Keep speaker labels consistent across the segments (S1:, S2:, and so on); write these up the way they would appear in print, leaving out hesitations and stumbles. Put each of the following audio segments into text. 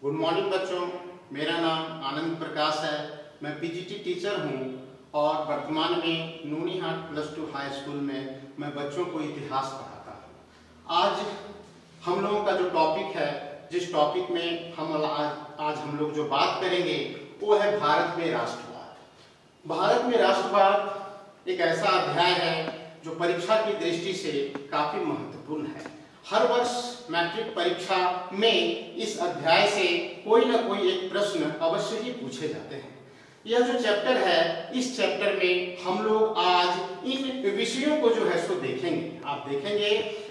S1: Good morning बच्चों, मेरा नाम आनंद प्रकाश है। मैं पीजीटी टीचर हूँ और वर्तमान में नूनीहाट +2 हाई स्कूल में मैं बच्चों को इतिहास पढ़ाता हूँ। आज हम लोगों का जो टॉपिक है, जिस टॉपिक में आज हम लोग जो बात करेंगे वो है भारत में राष्ट्रवाद। भारत में राष्ट्रवाद एक ऐसा अध्याय है जो परीक्षा की दृष्टि से काफी महत्वपूर्ण है। हर वर्ष मैट्रिक परीक्षा में इस अध्याय से कोई ना कोई एक प्रश्न अवश्य ही पूछे जाते हैं। यह जो चैप्टर है, इस चैप्टर में हम लोग आज इन विषयों को जो है सो देखेंगे। आप देखेंगे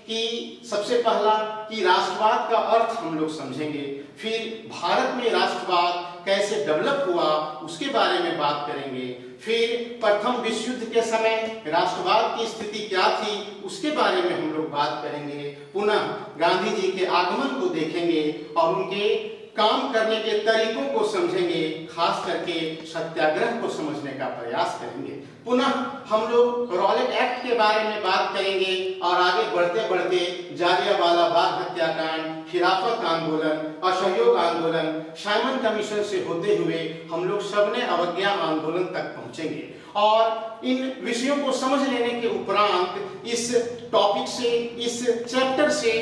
S1: कि सबसे पहला कि राष्ट्रवाद का अर्थ हम लोग समझेंगे, फिर भारत में राष्ट्रवाद कैसे डेवलप हुआ उसके बारे में बात करेंगे, फिर प्रथम विश्व युद्ध के समय राष्ट्रवाद की स्थिति क्या थी उसके बारे में हम लोग बात करेंगे, पुनः गांधी जी के आगमन को देखेंगे और उनके काम करने के तरीकों को समझेंगे, खास करके सत्याग्रह को समझने का प्रयास करेंगे। पुनः हम लोग रॉलेट एक्ट के बारे में बात करेंगे और आगे बढ़ते बढ़ते जालियांवाला बाग हत्याकांड, खिलाफत आंदोलन, असहयोग आंदोलन, साइमन कमीशन से होते हुए हम लोग सबने अवज्ञा आंदोलन तक पहुंचेंगे। और इन विषयों को समझ लेने के उपरांत इस टॉपिक से, इस चैप्टर से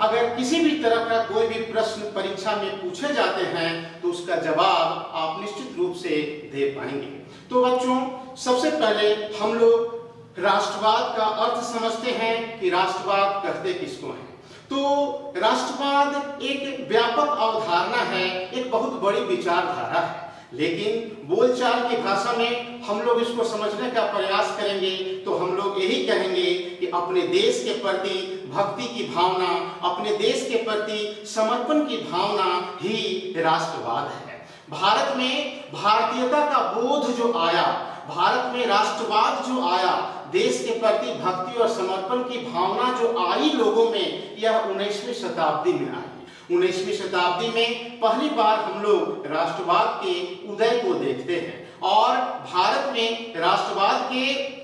S1: अगर किसी भी तरह का कोई भी प्रश्न परीक्षा में पूछे जाते हैं तो उसका जवाब आप निश्चित रूप से दे पाएंगे। तो बच्चों, सबसे पहले हम लोग राष्ट्रवाद का अर्थ समझते हैं कि राष्ट्रवाद कहते किसको हैं। तो राष्ट्रवाद एक व्यापक अवधारणा है, एक बहुत बड़ी विचारधारा है, लेकिन बोलचाल की भाषा में हम लोग इसको समझने का प्रयास करेंगे तो हम लोग यही कहेंगे कि अपने देश के प्रति भक्ति की भावना, अपने देश के प्रति समर्पण की भावना ही राष्ट्रवाद है। भारत में भारतीयता का बोध जो आया, भारत में राष्ट्रवाद जो आया, देश के प्रति भक्ति और समर्पण की भावना जो आई लोगों में, यह 19वीं शताब्दी में आई। 19वीं शताब्दी में पहली बार हम लोग राष्ट्रवाद के उदय को देखते हैं और भारत में राष्ट्रवाद के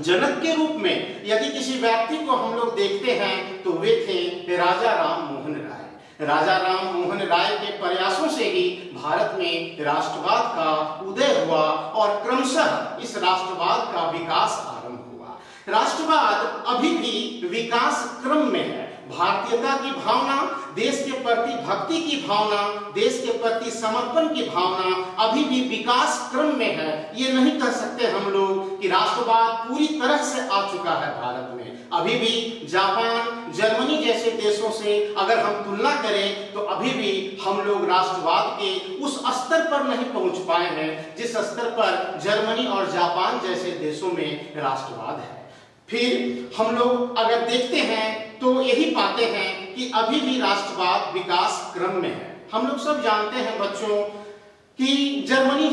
S1: जनक के रूप में यदि किसी व्यक्ति को हम लोग देखते हैं तो वे थे राजा राम मोहन राय। राजा राम मोहन राय के प्रयासों से ही भारत में राष्ट्रवाद का उदय हुआ और क्रमशः इस राष्ट्रवाद का विकास आरंभ हुआ। राष्ट्रवाद अभी भी विकास क्रम में है। भारतीयता की भावना, देश के प्रति भक्ति की भावना, देश के प्रति समर्पण की भावना अभी भी विकास क्रम में है। ये नहीं कह सकते हम लोग कि राष्ट्रवाद पूरी तरह से आ चुका है भारत में। अभी भी जापान, जर्मनी जैसे देशों से अगर हम तुलना करें तो अभी भी हम लोग राष्ट्रवाद के उस स्तर पर नहीं पहुंच पाए हैं जिस स्तर पर जर्मनी और जापान जैसे देशों में राष्ट्रवाद है। फिर हम लोग अगर देखते हैं तो यही पाते हैं कि अभी भी राष्ट्रवाद विकास क्रम में है। हम लोग सब जानते हैं बच्चों कि जर्मनी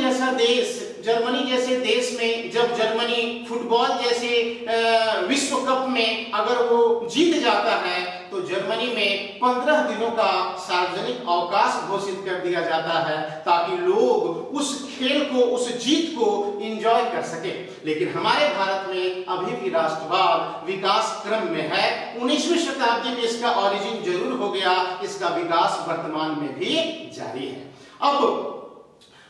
S1: जैसे देश में जब जर्मनी फुटबॉल जैसे विश्व कप में अगर वो जीत जाता है तो जर्मनी में 15 दिनों का सार्वजनिक अवकाश घोषित कर दिया जाता है ताकि लोग उस खेल को, उस जीत को एंजॉय कर सके। लेकिन हमारे भारत में अभी भी राष्ट्रवाद विकास क्रम में है। 19वीं शताब्दी में इसका ओरिजिन जरूर हो गया, इसका विकास वर्तमान में भी जारी है। अब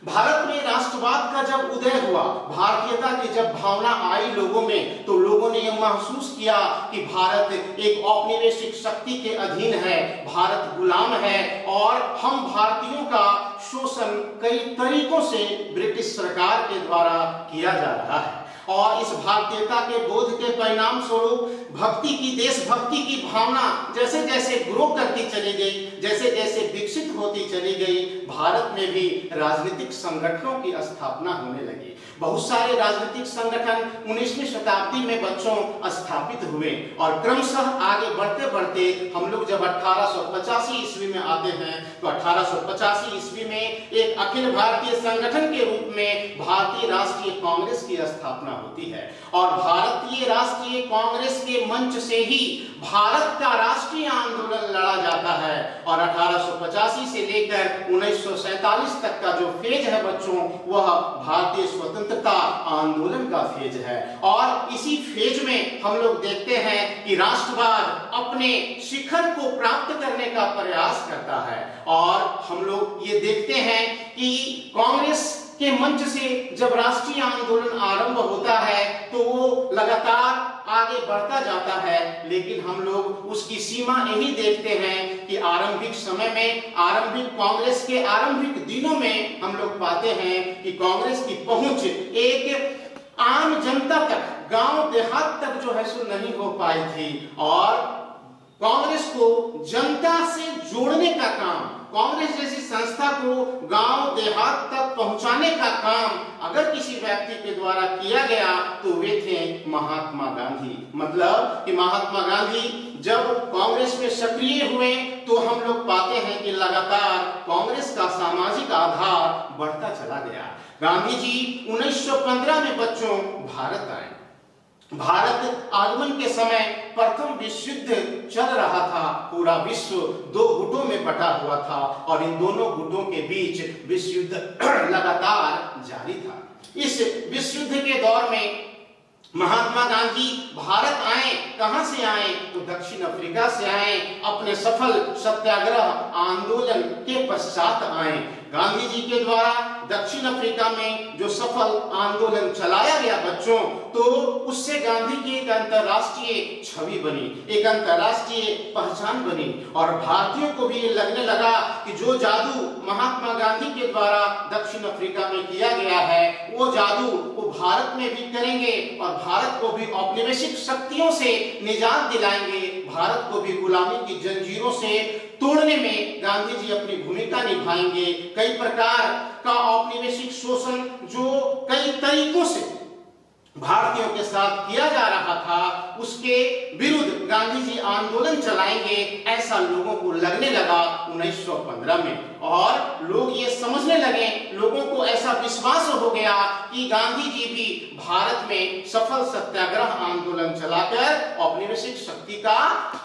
S1: भारत में राष्ट्रवाद का जब उदय हुआ, भारतीयता की जब भावना आई लोगों में, तो लोगों ने यह महसूस किया कि भारत एक औपनिवेशिक शक्ति के अधीन है, भारत गुलाम है और हम भारतीयों का शोषण कई तरीकों से ब्रिटिश सरकार के द्वारा किया जा रहा है। और इस भारतीयता के बोध के परिणाम स्वरूप भक्ति की, देशभक्ति की भावना जैसे जैसे ग्रो करती चली गई, जैसे जैसे विकसित होती चली गई, भारत में भी राजनीतिक संगठनों की स्थापना होने लगी। बहुत सारे राजनीतिक संगठन 19वीं शताब्दी में बच्चों स्थापित हुए और क्रमशः आगे बढ़ते बढ़ते हम लोग जब 1885 ईस्वी में आते हैं तो 1885 ईस्वी में एक अखिल भारतीय संगठन के रूप में भारतीय राष्ट्रीय कांग्रेस की स्थापना होती है और भारतीय राष्ट्रीय कांग्रेस के मंच से ही भारत का राष्ट्रीय आंदोलन लड़ा जाता है और 1885 से लेकर 1947 तक का जो फेज है बच्चों, वह भारतीय स्वतंत्रता आंदोलन का फेज है। और इसी फेज में हम लोग देखते हैं कि राष्ट्रवाद अपने शिखर को प्राप्त करने का प्रयास करता है। और हम लोग ये देखते हैं कि कांग्रेस के मंच से जब राष्ट्रीय आंदोलन आरंभ होता है तो वो लगातार आगे बढ़ता जाता है, लेकिन हम लोग उसकी सीमा यही देखते हैं कि आरंभिक समय में, आरंभिक कांग्रेस के आरंभिक दिनों में हम लोग पाते हैं कि कांग्रेस की पहुंच एक आम जनता तक, गांव देहात तक जो है सो नहीं हो पाई थी। और कांग्रेस को जनता से जोड़ने का काम, कांग्रेस जैसी संस्था को गांव देहात तक पहुंचाने का काम अगर किसी व्यक्ति के द्वारा किया गया तो वे थे महात्मा गांधी। मतलब कि महात्मा गांधी जब कांग्रेस में सक्रिय हुए तो हम लोग पाते हैं कि लगातार कांग्रेस का सामाजिक आधार बढ़ता चला गया। गांधी जी 1915 में बच्चों भारत आए। भारत आगमन के समय प्रथम विश्व युद्ध चल रहा था। पूरा विश्व दो गुटों में बटा हुआ था और इन दोनों गुटों के बीच विश्व युद्ध लगातार जारी था। इस विश्व युद्ध के दौर में महात्मा गांधी भारत आए। कहां से आए? तो दक्षिण अफ्रीका से आए। अपने सफल सत्याग्रह आंदोलन के पश्चात आए। गांधी जी के द्वारा दक्षिण अफ्रीका में जो सफल आंदोलन चलाया गया बच्चों, तो उससे गांधी की एक अंतर्राष्ट्रीय छवि बनी, एक अंतर्राष्ट्रीय पहचान बनी। और भारतीयों को भी ये लगने लगा कि जो जादू महात्मा गांधी के द्वारा दक्षिण अफ्रीका में किया गया है, वो जादू वो भारत में भी करेंगे और भारत को भी औपनिवेशिक शक्तियों से निजात दिलाएंगे, भारत को भी गुलामी की जंजीरों से तोड़ने में गांधी जी अपनी भूमिका निभाएंगे। कई प्रकार का औपनिवेशिक शोषण जो कई तरीकों से भारतीयों के साथ किया जा रहा था, उसके विरुद्ध गांधी जी आंदोलन चलाएंगे, ऐसा लोगों को लगने लगा 1915 में। और लोग ये समझने लगे, लोगों को ऐसा विश्वास हो गया कि गांधी जी भी भारत में सफल सत्याग्रह आंदोलन चलाकर औपनिवेशिक शक्ति का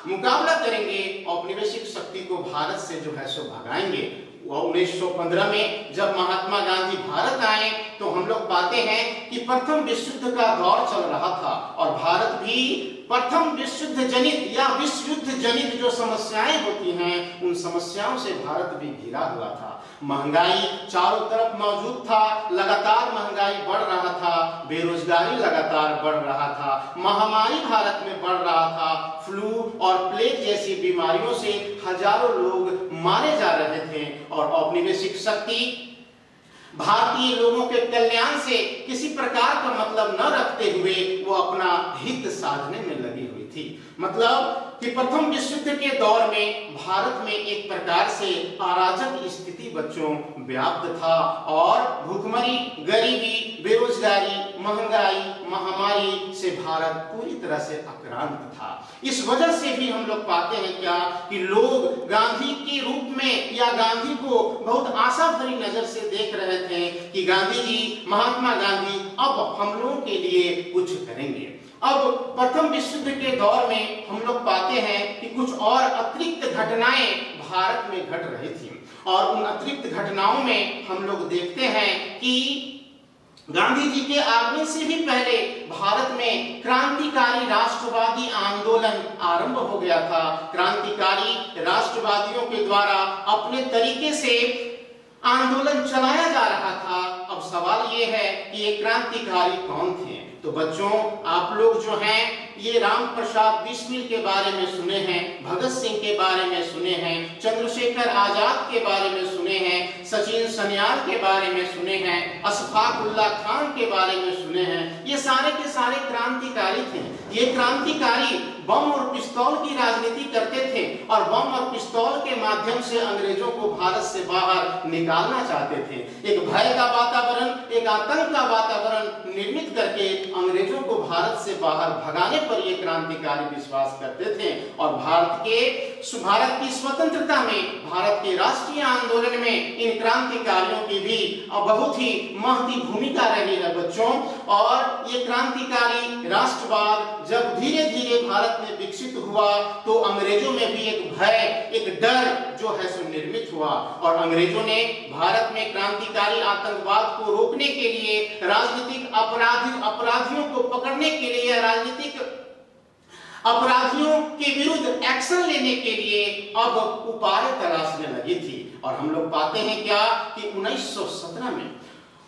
S1: मुकाबला करेंगे, औपनिवेशिक शक्ति को भारत से जो है सो भगाएंगे। 1915 में जब महात्मा गांधी भारत आए तो हम लोग पाते हैं कि प्रथम विश्व युद्ध का दौर चल रहा था और भारत भी प्रथम विश्व युद्ध जनित या विश्व युद्ध जनित जो समस्याएं होती हैं, उन समस्याओं से भारत भी घिरा हुआ था। महंगाई चारों तरफ मौजूद था, लगातार महंगाई बढ़ रहा था, बेरोजगारी लगातार बढ़ रहा था, महामारी भारत में बढ़ रहा था, फ्लू और प्लेग जैसी बीमारियों से हजारों लोग मारे जा रहे थे और औपनिवेशिक शक्ति भारतीय लोगों के कल्याण से किसी प्रकार का मतलब न रखते हुए वो अपना हित साधने में लगी हुई थी। मतलब कि प्रथम विश्व युद्ध के दौर में भारत में एक प्रकार से अराजक स्थिति बच्चों व्याप्त था और भूखमरी, गरीबी, बेरोजगारी, महंगाई, महामारी से भारत पूरी तरह से आक्रांत था। इस वजह से भी हम लोग पाते हैं क्या कि लोग गांधी के रूप में या गांधी को बहुत आशा भरी नजर से देख रहे थे कि गांधी जी, महात्मा गांधी अब हम लोगों के लिए कुछ करेंगे। अब प्रथम विश्व युद्ध के दौर में हम लोग पाते हैं कि कुछ और अतिरिक्त घटनाएं भारत में घट रही थी और उन अतिरिक्त घटनाओं में हम लोग देखते हैं कि गांधी जी के आगमन से भी पहले भारत में क्रांतिकारी राष्ट्रवादी आंदोलन आरंभ हो गया था। क्रांतिकारी राष्ट्रवादियों के द्वारा अपने तरीके से आंदोलन चलाया जा रहा था। अब सवाल ये है कि ये क्रांतिकारी कौन थे? तो बच्चों, आप लोग जो हैं ये राम प्रसाद बिस्मिल के बारे में सुने हैं, भगत सिंह के बारे में सुने हैं, चंद्रशेखर आजाद के बारे में सुने हैं, सचिन सन्याल के बारे में सुने हैं, अशफाक उल्लाह खान के बारे में सुने हैं। ये सारे के सारे क्रांतिकारी थे। ये क्रांतिकारी बम और पिस्तौल की राजनीति करते थे और बम और पिस्तौल के माध्यम से अंग्रेजों को भारत से बाहर निकालना चाहते थे। एक भय का वातावरण, एक आतंक का वातावरण निर्मित करके अंग्रेजों को भारत से बाहर भगाने पर ये क्रांतिकारी विश्वास करते थे और भारत की स्वतंत्रता में, भारत के राष्ट्रीय आंदोलन में इन क्रांतिकारियों की भी बहुत ही महती भूमिका रही है बच्चों। और ये क्रांतिकारी राष्ट्रवाद जब धीरे धीरे भारत भारत में विकसित हुआ तो अंग्रेजों में भी एक भय, एक डर जो है सो निर्मित हुआ और अंग्रेजों ने भारत में क्रांतिकारी आतंकवाद को रोकने के लिए, राजनीतिक अपराधियों को पकड़ने के लिए, राजनीतिक अपराधियों के विरुद्ध एक्शन लेने के लिए अब उपाय तलाशने लगी थी। और हम लोग पाते हैं क्या कि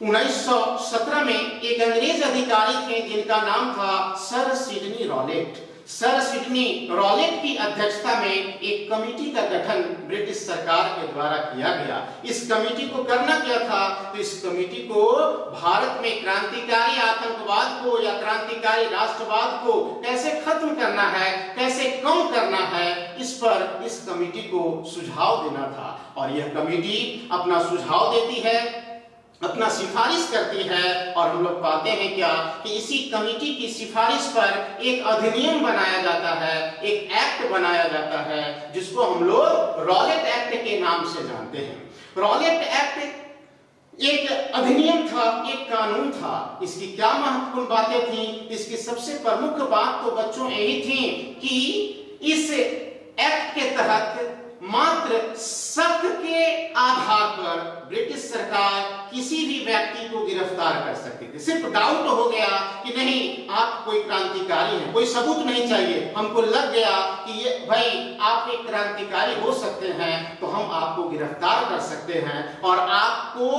S1: 1917 में एक अंग्रेज अधिकारी थे जिनका नाम था sir Sydney Rowlatt. Sir Sydney Rowlatt की अध्यक्षता में एक कमेटी का गठन ब्रिटिश सरकार के द्वारा किया गया। इस कमेटी को करना क्या था, तो इस कमेटी को भारत में क्रांतिकारी आतंकवाद को या क्रांतिकारी राष्ट्रवाद को कैसे खत्म करना है, कैसे कम करना है, इस पर इस कमेटी को सुझाव देना था। और यह कमेटी अपना सुझाव देती है, अपना सिफारिश करती है और हम लोग पाते हैं क्या कि इसी कमेटी की सिफारिश पर एक अधिनियम बनाया जाता है, एक एक्ट बनाया जाता है जिसको हम लोग रॉलेट एक्ट के नाम से जानते हैं। रॉलेट एक्ट एक अधिनियम था, एक कानून था। इसकी क्या महत्वपूर्ण बातें थी? इसकी सबसे प्रमुख बात तो बच्चों यही थी कि इस एक्ट के तहत मात्र शक के आधार पर ब्रिटिश सरकार किसी भी व्यक्ति को गिरफ्तार कर सकती थी। सिर्फ डाउट हो गया कि नहीं आप कोई क्रांतिकारी हैं, कोई सबूत नहीं चाहिए, हमको लग गया कि ये भाई आप एक क्रांतिकारी हो सकते हैं, तो हम आपको गिरफ्तार कर सकते हैं और आपको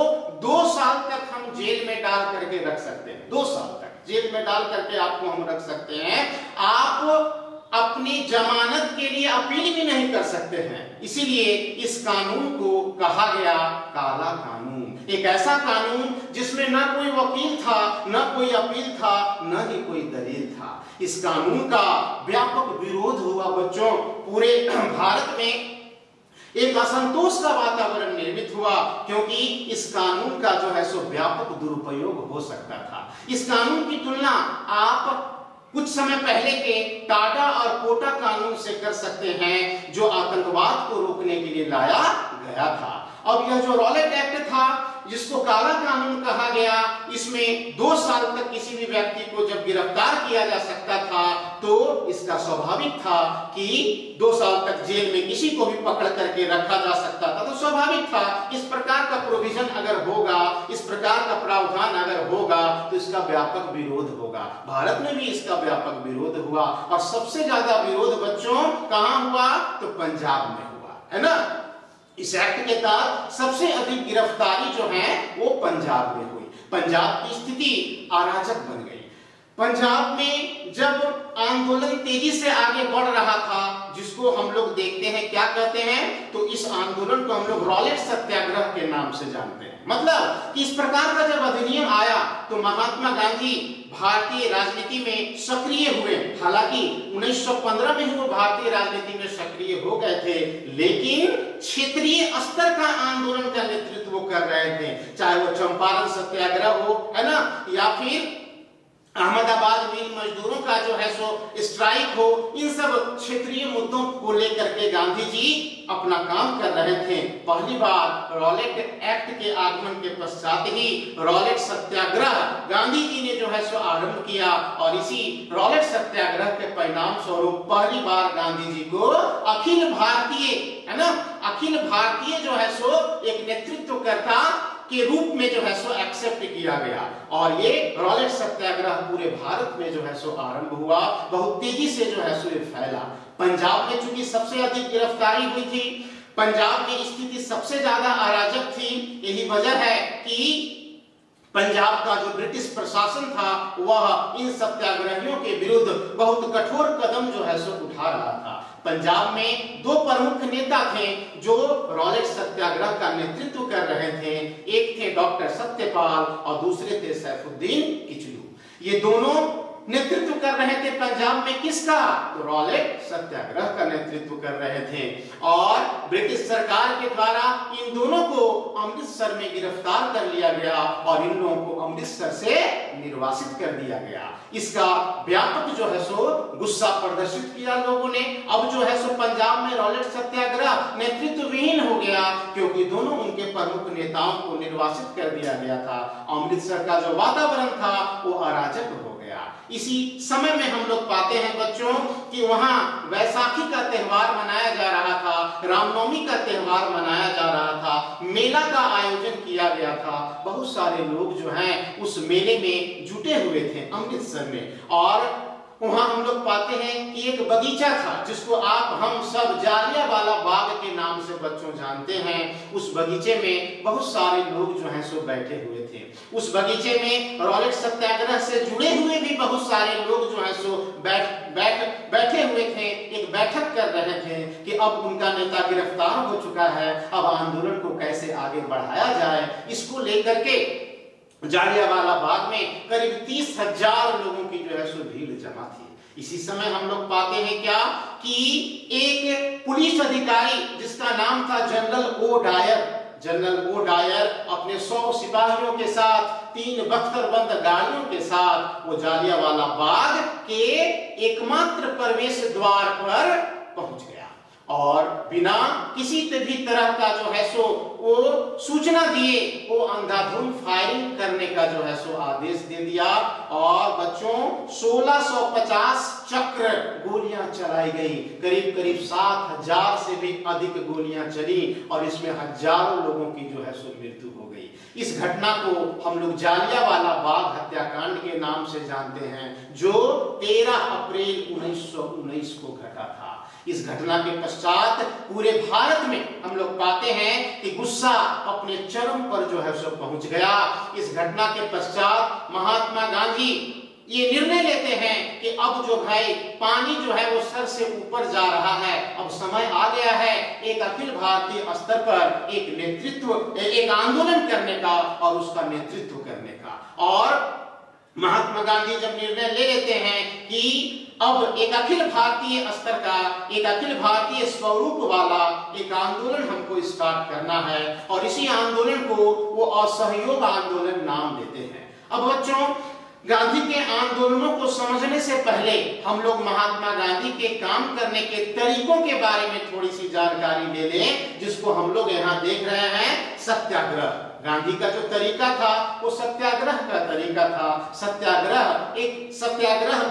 S1: 2 साल तक हम जेल में डाल करके रख सकते हैं। 2 साल तक जेल में डाल करके आपको हम रख सकते हैं। आप अपनी जमानत के लिए अपील भी नहीं कर सकते हैं। इसीलिए इस कानून को कहा गया काला कानून। एक ऐसा कानून जिसमें ना कोई वकील था, ना कोई अपील था, ना ही कोई दलील था। इस कानून का व्यापक विरोध हुआ बच्चों। पूरे भारत में एक असंतोष का वातावरण निर्मित हुआ क्योंकि इस कानून का जो है सो व्यापक दुरुपयोग हो सकता था। इस कानून की तुलना आप कुछ समय पहले के टाडा और कोटा कानून से कर सकते हैं जो आतंकवाद को रोकने के लिए लाया गया था। अब यह जो रॉलेट एक्ट था जिसको काला कानून कहा गया, इसमें 2 साल तक किसी भी व्यक्ति को जब गिरफ्तार किया जा सकता था तो इसका स्वाभाविक था कि 2 साल तक जेल में किसी को भी पकड़ करके रखा जा सकता था। तो स्वाभाविक था इस प्रकार का प्रोविजन अगर होगा, इस प्रकार का प्रावधान अगर होगा तो इसका व्यापक विरोध होगा। भारत में भी इसका व्यापक विरोध हुआ और सबसे ज्यादा विरोध बच्चों कहां हुआ, तो पंजाब में हुआ, है ना। इस एक्ट के तहत सबसे अधिक गिरफ्तारी जो है वो पंजाब में हुई। पंजाब की स्थिति अराजक बन गई। पंजाब में जब आंदोलन तेजी से आगे बढ़ रहा था, जिसको हम लोग देखते हैं क्या कहते हैं, तो इस आंदोलन को हम लोग रॉलेट सत्याग्रह के नाम से जानते हैं। मतलब कि इस प्रकार का जब अधिनियम आया तो महात्मा गांधी भारतीय राजनीति में सक्रिय हुए। हालांकि 1915 में ही वो भारतीय राजनीति में सक्रिय हो गए थे, लेकिन क्षेत्रीय स्तर का आंदोलन का नेतृत्व कर रहे थे। चाहे वो चंपारण सत्याग्रह हो, है ना, या फिर अहमदाबाद मिल मजदूरों का जो है सो स्ट्राइक हो, इन सब क्षेत्रीय मुद्दों को लेकर के गांधी जी अपना काम कर रहे थे। पहली बार रॉलेट एक्ट के आगमन के पश्चात ही रॉलेट सत्याग्रह गांधी जी ने जो है सो आरंभ किया और इसी रॉलेट सत्याग्रह के परिणाम स्वरूप पहली बार गांधी जी को अखिल भारतीय, है ना, अखिल भारतीय जो है सो एक नेतृत्वकर्ता के रूप में जो है सो एक्सेप्ट किया गया और ये रॉलेट सत्याग्रह पूरे भारत में जो है सो आरंभ हुआ। बहुत तेजी से जो है सो ये फैला। पंजाब में चूंकि सबसे अधिक गिरफ्तारी हुई थी, पंजाब की स्थिति सबसे ज्यादा अराजक थी। यही वजह है कि पंजाब का जो ब्रिटिश प्रशासन था वह इन सत्याग्रहियों के विरुद्ध बहुत कठोर कदम जो है सो उठा रहा था। पंजाब में 2 प्रमुख नेता थे जो रॉलेट सत्याग्रह का नेतृत्व कर रहे थे। एक थे डॉक्टर सत्यपाल और दूसरे थे सैफुद्दीन किचलू। ये दोनों नेतृत्व कर रहे थे पंजाब में किसका, तो रॉलेट सत्याग्रह का नेतृत्व कर रहे थे और ब्रिटिश सरकार के द्वारा इन दोनों को अमृतसर में गिरफ्तार कर लिया गया और इन लोगों को अमृतसर से निर्वासित कर दिया गया। इसका व्यापक जो है सो गुस्सा प्रदर्शित किया लोगों ने। अब जो है सो पंजाब में रॉलेट सत्याग्रह नेतृत्व विहीन हो गया क्योंकि दोनों उनके प्रमुख नेताओं को निर्वासित कर दिया गया था। अमृतसर का जो वातावरण था वो अराजक हो गया। गया। इसी समय में हम लोग पाते हैं बच्चों कि वहां वैसाखी का त्योहार मनाया जा रहा था, रामनवमी का त्योहार मनाया जा रहा था, मेला का आयोजन किया गया था। बहुत सारे लोग जो हैं उस मेले में जुटे हुए थे अमृतसर में। और वहां हम लोग पाते हैं कि एक बगीचा था जिसको हम सब जालियांवाला बाग के नाम से बच्चों जानते हैं। उस बगीचे में बहुत सारे लोग जो हैं सो बैठे हुए थे। उस बगीचे में रॉलेट सत्याग्रह से जुड़े हुए भी बहुत सारे लोग जो हैं सो बैठे हुए थे, एक बैठक कर रहे थे कि अब उनका नेता गिरफ्तार हो चुका है, अब आंदोलन को कैसे आगे बढ़ाया जाए। इसको लेकर के जालियांवाला बाग में करीब 30,000 लोगों की जो है सो भीड़ जमा थी। इसी समय हम लोग पाते हैं क्या कि एक पुलिस अधिकारी जिसका नाम था जनरल ओ डायर अपने 100 सिपाहियों के साथ 3 बख्तरबंद गाड़ियों के साथ वो जालियांवाला बाग के एकमात्र प्रवेश द्वार पर पहुंच गया और बिना किसी भी तरह का जो है सो वो सूचना दिए वो अंधाधुंध फायरिंग करने का जो है सो आदेश दे दिया। और बच्चों 1650 चक्र गोलियां चलाई गई, करीब करीब 7,000 से भी अधिक गोलियां चली और इसमें हजारों लोगों की जो है सो मृत्यु हो गई। इस घटना को हम लोग जालियांवाला बाग हत्याकांड के नाम से जानते हैं, जो 13 अप्रैल 1919 को घटा था। इस घटना के पश्चात पूरे भारत में हम लोग पाते हैं कि गुस्सा अपने चरम पर जो है सो पहुंच गया। इस घटना के पश्चात महात्मा गांधी ये निर्णय लेते हैं कि अब जो भाई पानी जो है वो सर से ऊपर जा रहा है, अब समय आ गया है एक अखिल भारतीय स्तर पर एक आंदोलन करने का और उसका नेतृत्व करने का। और महात्मा गांधी जब निर्णय ले लेते हैं कि अब एक अखिल भारतीय स्तर का, एक अखिल भारतीय स्वरूप वाला एक आंदोलन हमको स्टार्ट करना है और इसी आंदोलन को वो असहयोग आंदोलन नाम देते हैं। अब बच्चों गांधी के आंदोलनों को समझने से पहले हम लोग महात्मा गांधी के काम करने के तरीकों के बारे में थोड़ी सी जानकारी ले लें, जिसको हम लोग यहाँ देख रहे हैं सत्याग्रह। गांधी का जो तरीका था वो सत्याग्रह का तरीका था। सत्याग्रह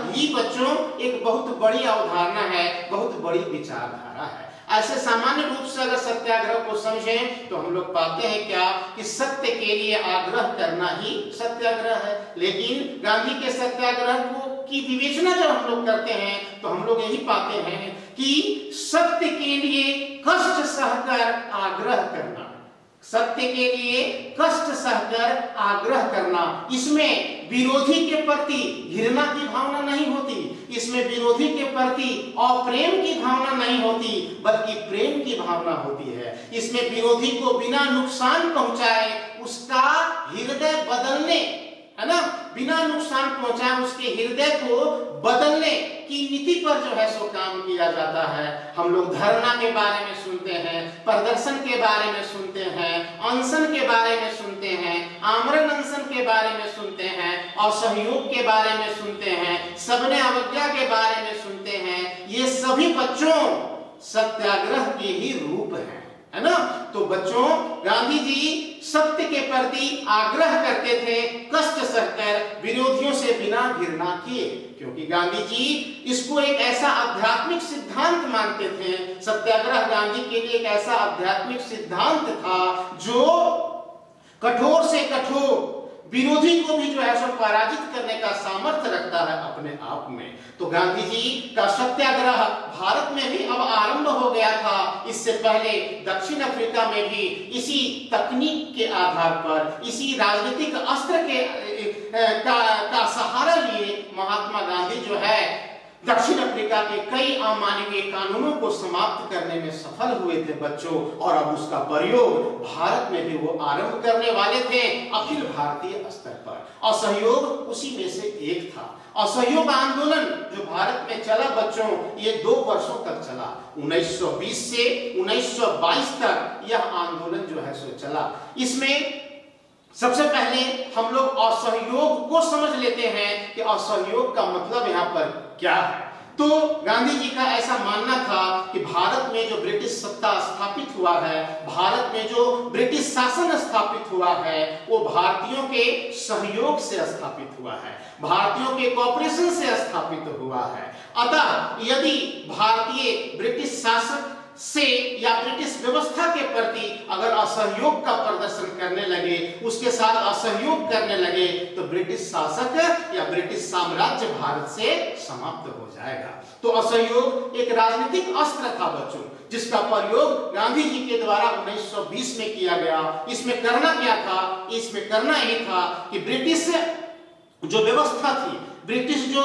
S1: भी बच्चों एक बहुत बड़ी अवधारणा है, बहुत बड़ी विचारधारा है। ऐसे सामान्य रूप से अगर सत्याग्रह को समझें तो हम लोग पाते हैं क्या कि सत्य के लिए आग्रह करना ही सत्याग्रह है। लेकिन गांधी के सत्याग्रह की विवेचना जब हम लोग करते हैं तो हम लोग यही पाते हैं कि सत्य के लिए कष्ट सहकर आग्रह करना, सत्य के लिए कष्ट सहकर आग्रह करना, इसमें विरोधी के प्रति घृणा की भावना नहीं होती, इसमें विरोधी के प्रति अप्रेम की भावना नहीं होती, बल्कि प्रेम की भावना होती है। इसमें विरोधी को बिना नुकसान पहुंचाए उसका हृदय बदलने, है ना, बिना नुकसान पहुंचाए उसके हृदय को बदलने की नीति पर जो है सो काम किया जाता है। हम लोग धरना के बारे में सुनते हैं, प्रदर्शन के बारे में सुनते हैं, अनशन के बारे में सुनते हैं, आमरण अनशन के बारे में सुनते हैं, असहयोग के बारे में सुनते हैं, सबने अवज्ञा के बारे में सुनते हैं। ये सभी बच्चों सत्याग्रह के ही रूप हैं, है ना। तो बच्चों गांधी जी सत्य के प्रति आग्रह करते थे, कष्ट सहकर, विरोधियों से बिना घृणा किए, क्योंकि गांधी जी इसको एक ऐसा आध्यात्मिक सिद्धांत मानते थे। सत्याग्रह गांधी के लिए एक ऐसा आध्यात्मिक सिद्धांत था जो कठोर से कठोर विरोधी को भी जो है सो पराजित करने का सामर्थ्य रखता है अपने आप में। तो गांधी जी का सत्याग्रह भारत में भी अब आरंभ हो गया था। इससे पहले दक्षिण अफ्रीका में भी इसी तकनीक के आधार पर, इसी राजनीतिक अस्त्र का सहारा लिए महात्मा गांधी जो है दक्षिण अफ्रीका के कई अमानवीय कानूनों को समाप्त करने में सफल हुए थे बच्चों, और अब उसका प्रयोग भारत में भी वो आरंभ करने वाले थे अखिल भारतीय स्तर पर। असहयोग उसी में से एक था। असहयोग आंदोलन जो भारत में चला बच्चों, ये 2 वर्षों तक चला। 1920 से 1922 तक यह आंदोलन जो है सो चला। इसमें सबसे पहले हम लोग असहयोग को समझ लेते हैं कि असहयोग का मतलब यहाँ पर क्या है। तो गांधी जी का ऐसा मानना था कि भारत में जो ब्रिटिश सत्ता स्थापित हुआ है, भारत में जो ब्रिटिश शासन स्थापित हुआ है, वो भारतीयों के सहयोग से स्थापित हुआ है, भारतीयों के कोऑपरेशन से स्थापित हुआ है। अतः यदि भारतीय ब्रिटिश शासक से या ब्रिटिश व्यवस्था के प्रति अगर असहयोग का प्रदर्शन करने लगे, उसके साथ असहयोग करने लगे, तो ब्रिटिश शासक या ब्रिटिश साम्राज्य भारत से समाप्त हो जाएगा। तो असहयोग एक राजनीतिक अस्त्र था बच्चों, जिसका प्रयोग गांधी जी के द्वारा 1920 में किया गया। इसमें करना क्या था? इसमें करना यही था कि ब्रिटिश जो व्यवस्था थी, ब्रिटिश जो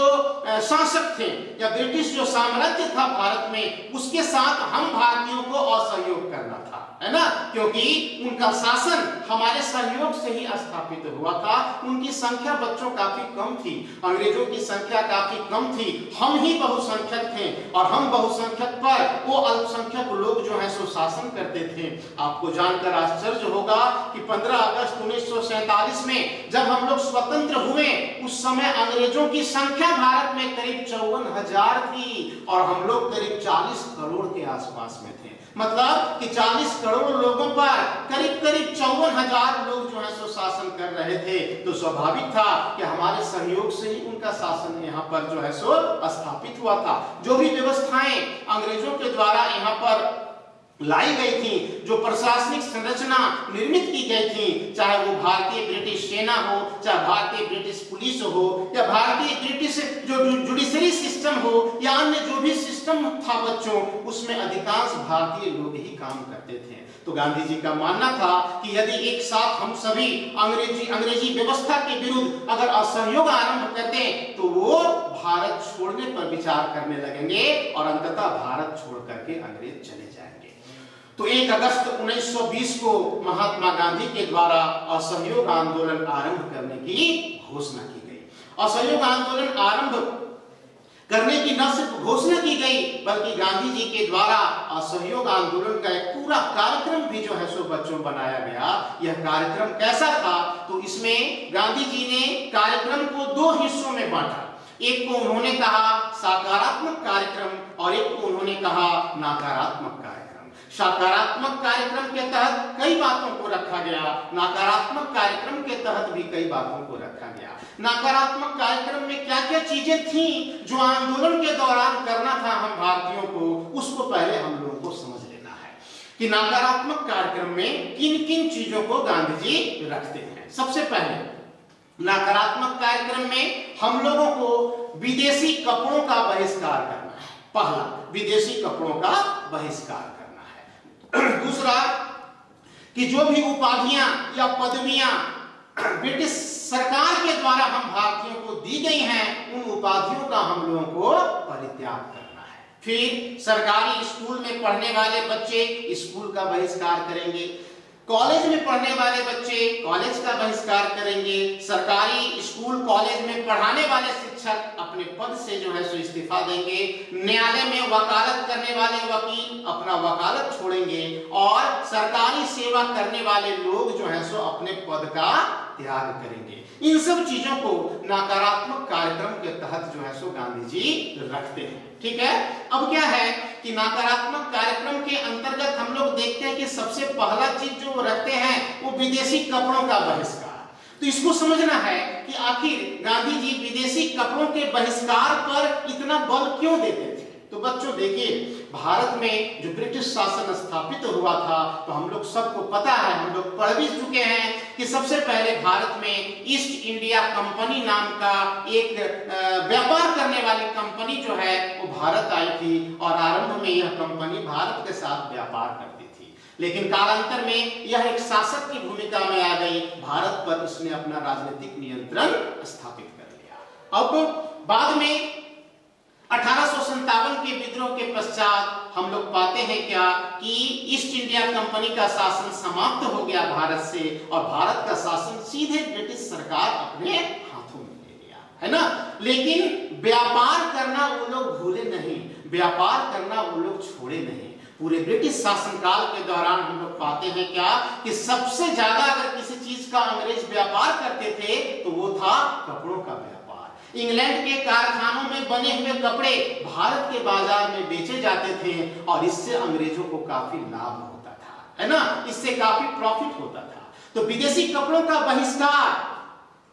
S1: शासक थे या ब्रिटिश जो साम्राज्य था भारत में, उसके साथ हम भारतीयों को असहयोग करना था, है ना, क्योंकि उनका शासन हमारे सहयोग से ही स्थापित हुआ था। उनकी संख्या बच्चों काफी कम थी, अंग्रेजों की संख्या काफी कम थी, हम ही बहुसंख्यक थे और हम बहुसंख्यक पर वो अल्पसंख्यक लोग जो है सो शासन करते थे। आपको जानकर आश्चर्य होगा कि 15 अगस्त 1947 में जब हम लोग स्वतंत्र हुए, उस समय अंग्रेजों की संख्या भारत में करीब 54,000 थी और हम लोग करीब 40 करोड़ के आसपास में थे। मतलब कि 40 करोड़ लोगों पर करीब 54,000 लोग जो है सो शासन कर रहे थे। तो स्वाभाविक था कि हमारे सहयोग से ही उनका शासन यहाँ पर जो है सो स्थापित हुआ था। जो भी व्यवस्थाएं अंग्रेजों के द्वारा यहाँ पर लाई गई थी, जो प्रशासनिक संरचना निर्मित की गई थी, चाहे वो भारतीय ब्रिटिश सेना हो, चाहे भारतीय ब्रिटिश पुलिस हो, या भारतीय ब्रिटिश जो जुडिशरी सिस्टम हो, या अन्य जो भी सिस्टम था बच्चों, उसमें अधिकांश भारतीय लोग ही काम करते थे। तो गांधी जी का मानना था कि यदि एक साथ हम सभी अंग्रेजी व्यवस्था के विरुद्ध अगर असहयोग आरंभ कर दें, तो वो भारत छोड़ने पर विचार करने लगेंगे और अंततः भारत छोड़ करके अंग्रेज चले जाएंगे। तो 1 अगस्त 1920 को महात्मा गांधी के द्वारा असहयोग आंदोलन आरंभ करने की घोषणा की गई। असहयोग आंदोलन आरंभ करने की न सिर्फ घोषणा की गई, बल्कि गांधी जी के द्वारा असहयोग आंदोलन का एक पूरा कार्यक्रम भी जो है सो बच्चों बनाया गया। यह कार्यक्रम कैसा था? तो इसमें गांधी जी ने कार्यक्रम को 2 हिस्सों में बांटा। एक को उन्होंने कहा सकारात्मक कार्यक्रम और एक को उन्होंने कहा नकारात्मक कार्यक्रम। सकारात्मक कार्यक्रम के तहत कई बातों को रखा गया, नकारात्मक कार्यक्रम के तहत भी कई बातों को रखा गया। नकारात्मक कार्यक्रम में क्या क्या चीजें थी जो आंदोलन के दौरान करना था हम भारतीयों को, उसको पहले हम लोगों को समझ लेना है कि नकारात्मक कार्यक्रम में किन किन चीजों को गांधी जी रखते हैं। सबसे पहले नकारात्मक कार्यक्रम में हम लोगों को विदेशी कपड़ों का बहिष्कार करना है। पहला, विदेशी कपड़ों का बहिष्कार करना है। दूसरा, कि जो भी उपाधियां या पदवियां ब्रिटिश सरकार के द्वारा हम भारतीयों को दी गई हैं, उन उपाधियों का हम लोगों को परित्याग करना है। फिर सरकारी स्कूल में पढ़ने वाले बच्चे स्कूल का बहिष्कार करेंगे, कॉलेज में पढ़ने वाले बच्चे कॉलेज का बहिष्कार करेंगे, सरकारी स्कूल कॉलेज में पढ़ाने वाले शिक्षक अपने पद से जो है सो इस्तीफा देंगे, न्यायालय में वकालत करने वाले वकील अपना वकालत छोड़ेंगे और सरकारी सेवा करने वाले लोग जो है सो अपने पद का त्याग करेंगे। इन सब चीजों को नकारात्मक कार्यक्रम के तहत जो है सो गांधी जी रखते हैं। ठीक है, अब क्या है कि नकारात्मक कार्यक्रम के अंतर्गत हम लोग देखते हैं कि सबसे पहला चीज जो वो रखते हैं वो विदेशी कपड़ों का बहिष्कार। तो इसको समझना है कि आखिर गांधी जी विदेशी कपड़ों के बहिष्कार पर इतना बल क्यों देते थे। तो बच्चों देखिए, भारत में जो ब्रिटिश शासन स्थापित हुआ था, तो हम लोग सबको पता है, हम लोग पढ़ भी चुके हैं कि सबसे पहले भारत में ईस्ट इंडिया कंपनी नाम का एक व्यापार करने वाली कंपनी जो है वो भारत आई थी और आरंभ में यह कंपनी भारत के साथ व्यापार करती थी, लेकिन कालांतर में यह एक शासक की भूमिका में आ गई, भारत पर इसने अपना राजनीतिक नियंत्रण स्थापित कर लिया। अब बाद में 1857 के विद्रोह के पश्चात हम लोग पाते हैं क्या कि ईस्ट इंडिया कंपनी का शासन समाप्त हो गया भारत से और भारत का शासन सीधे ब्रिटिश सरकार अपने हाथों में ले लिया, है ना। लेकिन व्यापार करना वो लोग भूले नहीं, व्यापार करना वो लोग छोड़े नहीं। पूरे ब्रिटिश शासनकाल के दौरान हम लोग पाते हैं क्या कि सबसे ज्यादा अगर किसी चीज का अंग्रेज व्यापार करते थे तो वो था कपड़ों का व्यापार। इंग्लैंड के कारखानों में बने हुए कपड़े भारत के बाजार में बेचे जाते थे और इससे अंग्रेजों को काफी लाभ होता था, है ना, इससे काफी प्रॉफिट होता था। तो विदेशी कपड़ों का बहिष्कार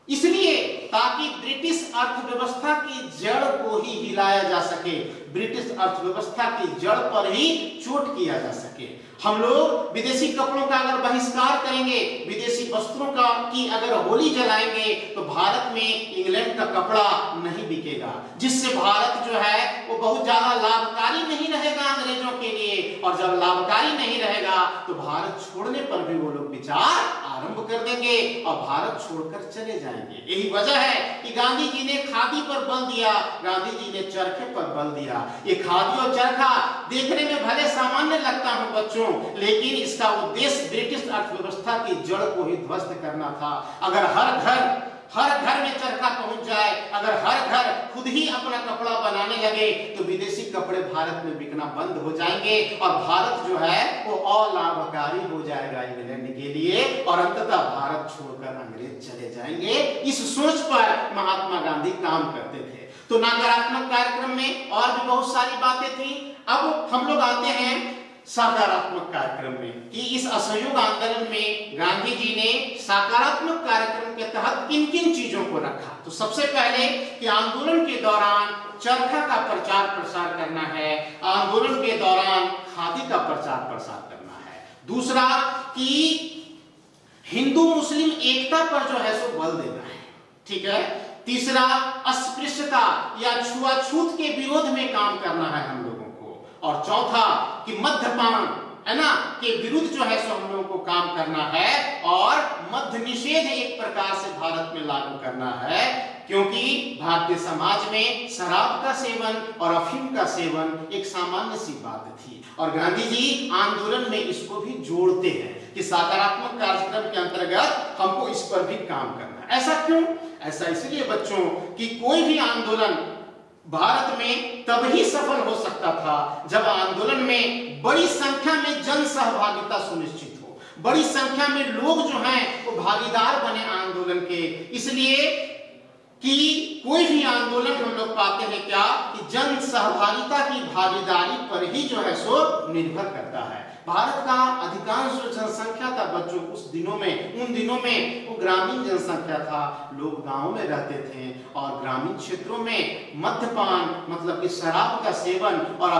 S1: इसलिए ताकि ब्रिटिश अर्थव्यवस्था की जड़ को ही हिलाया जा सके, ब्रिटिश अर्थव्यवस्था की जड़ पर ही चोट किया जा सके। हम लोग विदेशी कपड़ों का अगर बहिष्कार करेंगे, विदेशी वस्त्रों का की अगर होली जलाएंगे तो भारत में इंग्लैंड का कपड़ा नहीं बिकेगा, जिससे भारत जो है वो बहुत ज्यादा लाभकारी नहीं रहेगा अंग्रेजों के लिए। और जब लाभकारी नहीं रहेगा तो भारत छोड़ने पर भी वो लोग विचार आरंभ कर देंगे और भारत छोड़कर चले जाएंगे। यही वजह है कि गांधी जी ने खादी पर बल दिया, गांधी जी ने चरखे पर बल दिया। ये खादी और चरखा देखने में भले सामान्य लगता हो बच्चों, लेकिन इसका उद्देश्य ब्रिटिश अर्थव्यवस्था की जड़ को ही ध्वस्त करना था। अगर हर घर में चरखा पहुंच जाए, अगर हर घर खुद ही अपना कपड़ा बनाने लगे तो विदेशी कपड़े भारत में बिकना बंद हो जाएंगे और भारत जो है वो अलाभकारी हो जाएगा इंग्लैंड के लिए और अंततः भारत छोड़कर अंग्रेज चले जाएंगे। इस सोच पर महात्मा गांधी काम करते थे। तो नकारात्मक कार्यक्रम में और भी बहुत सारी बातें थी। अब हम लोग आते हैं सकारात्मक कार्यक्रम में कि इस असहयोग आंदोलन में गांधी जी ने सकारात्मक कार्यक्रम के तहत किन किन चीजों को रखा। तो सबसे पहले कि आंदोलन के दौरान चरखा का प्रचार प्रसार करना है, आंदोलन के दौरान खादी का प्रचार प्रसार करना है। दूसरा कि हिंदू मुस्लिम एकता पर जो है सो बल देना है, ठीक है। तीसरा अस्पृश्यता या छुआछूत के विरोध में काम करना है हम लोगों को। और चौथा कि मद्यपान, है ना, के विरुद्ध जो है सो हम लोगों को काम करना है और मद्य निषेध एक प्रकार से भारत में लागू करना है, क्योंकि भारतीय समाज में शराब का सेवन और अफीम का सेवन एक सामान्य सी बात थी और गांधी जी आंदोलन में इसको भी जोड़ते हैं कि सकारात्मक कार्यक्रम के अंतर्गत हमको इस पर भी काम करना है। ऐसा क्यों? ऐसा इसलिए बच्चों कि कोई भी आंदोलन भारत में तब ही सफल हो सकता था जब आंदोलन में बड़ी संख्या में जन सहभागिता सुनिश्चित हो, बड़ी संख्या में लोग जो हैं वो भागीदार बने आंदोलन के। इसलिए कि कोई भी आंदोलन हम लोग पाते हैं क्या कि जन सहभागिता की भागीदारी पर ही जो है सो निर्भर करता है। भारत का अधिकांश जो जनसंख्या था बच्चों उस दिनों में, उन दिनों में वो ग्रामीण जनसंख्या था, लोग गांव में रहते थे और ग्रामीण क्षेत्रों में मद्यपान मतलब कि शराब का सेवन और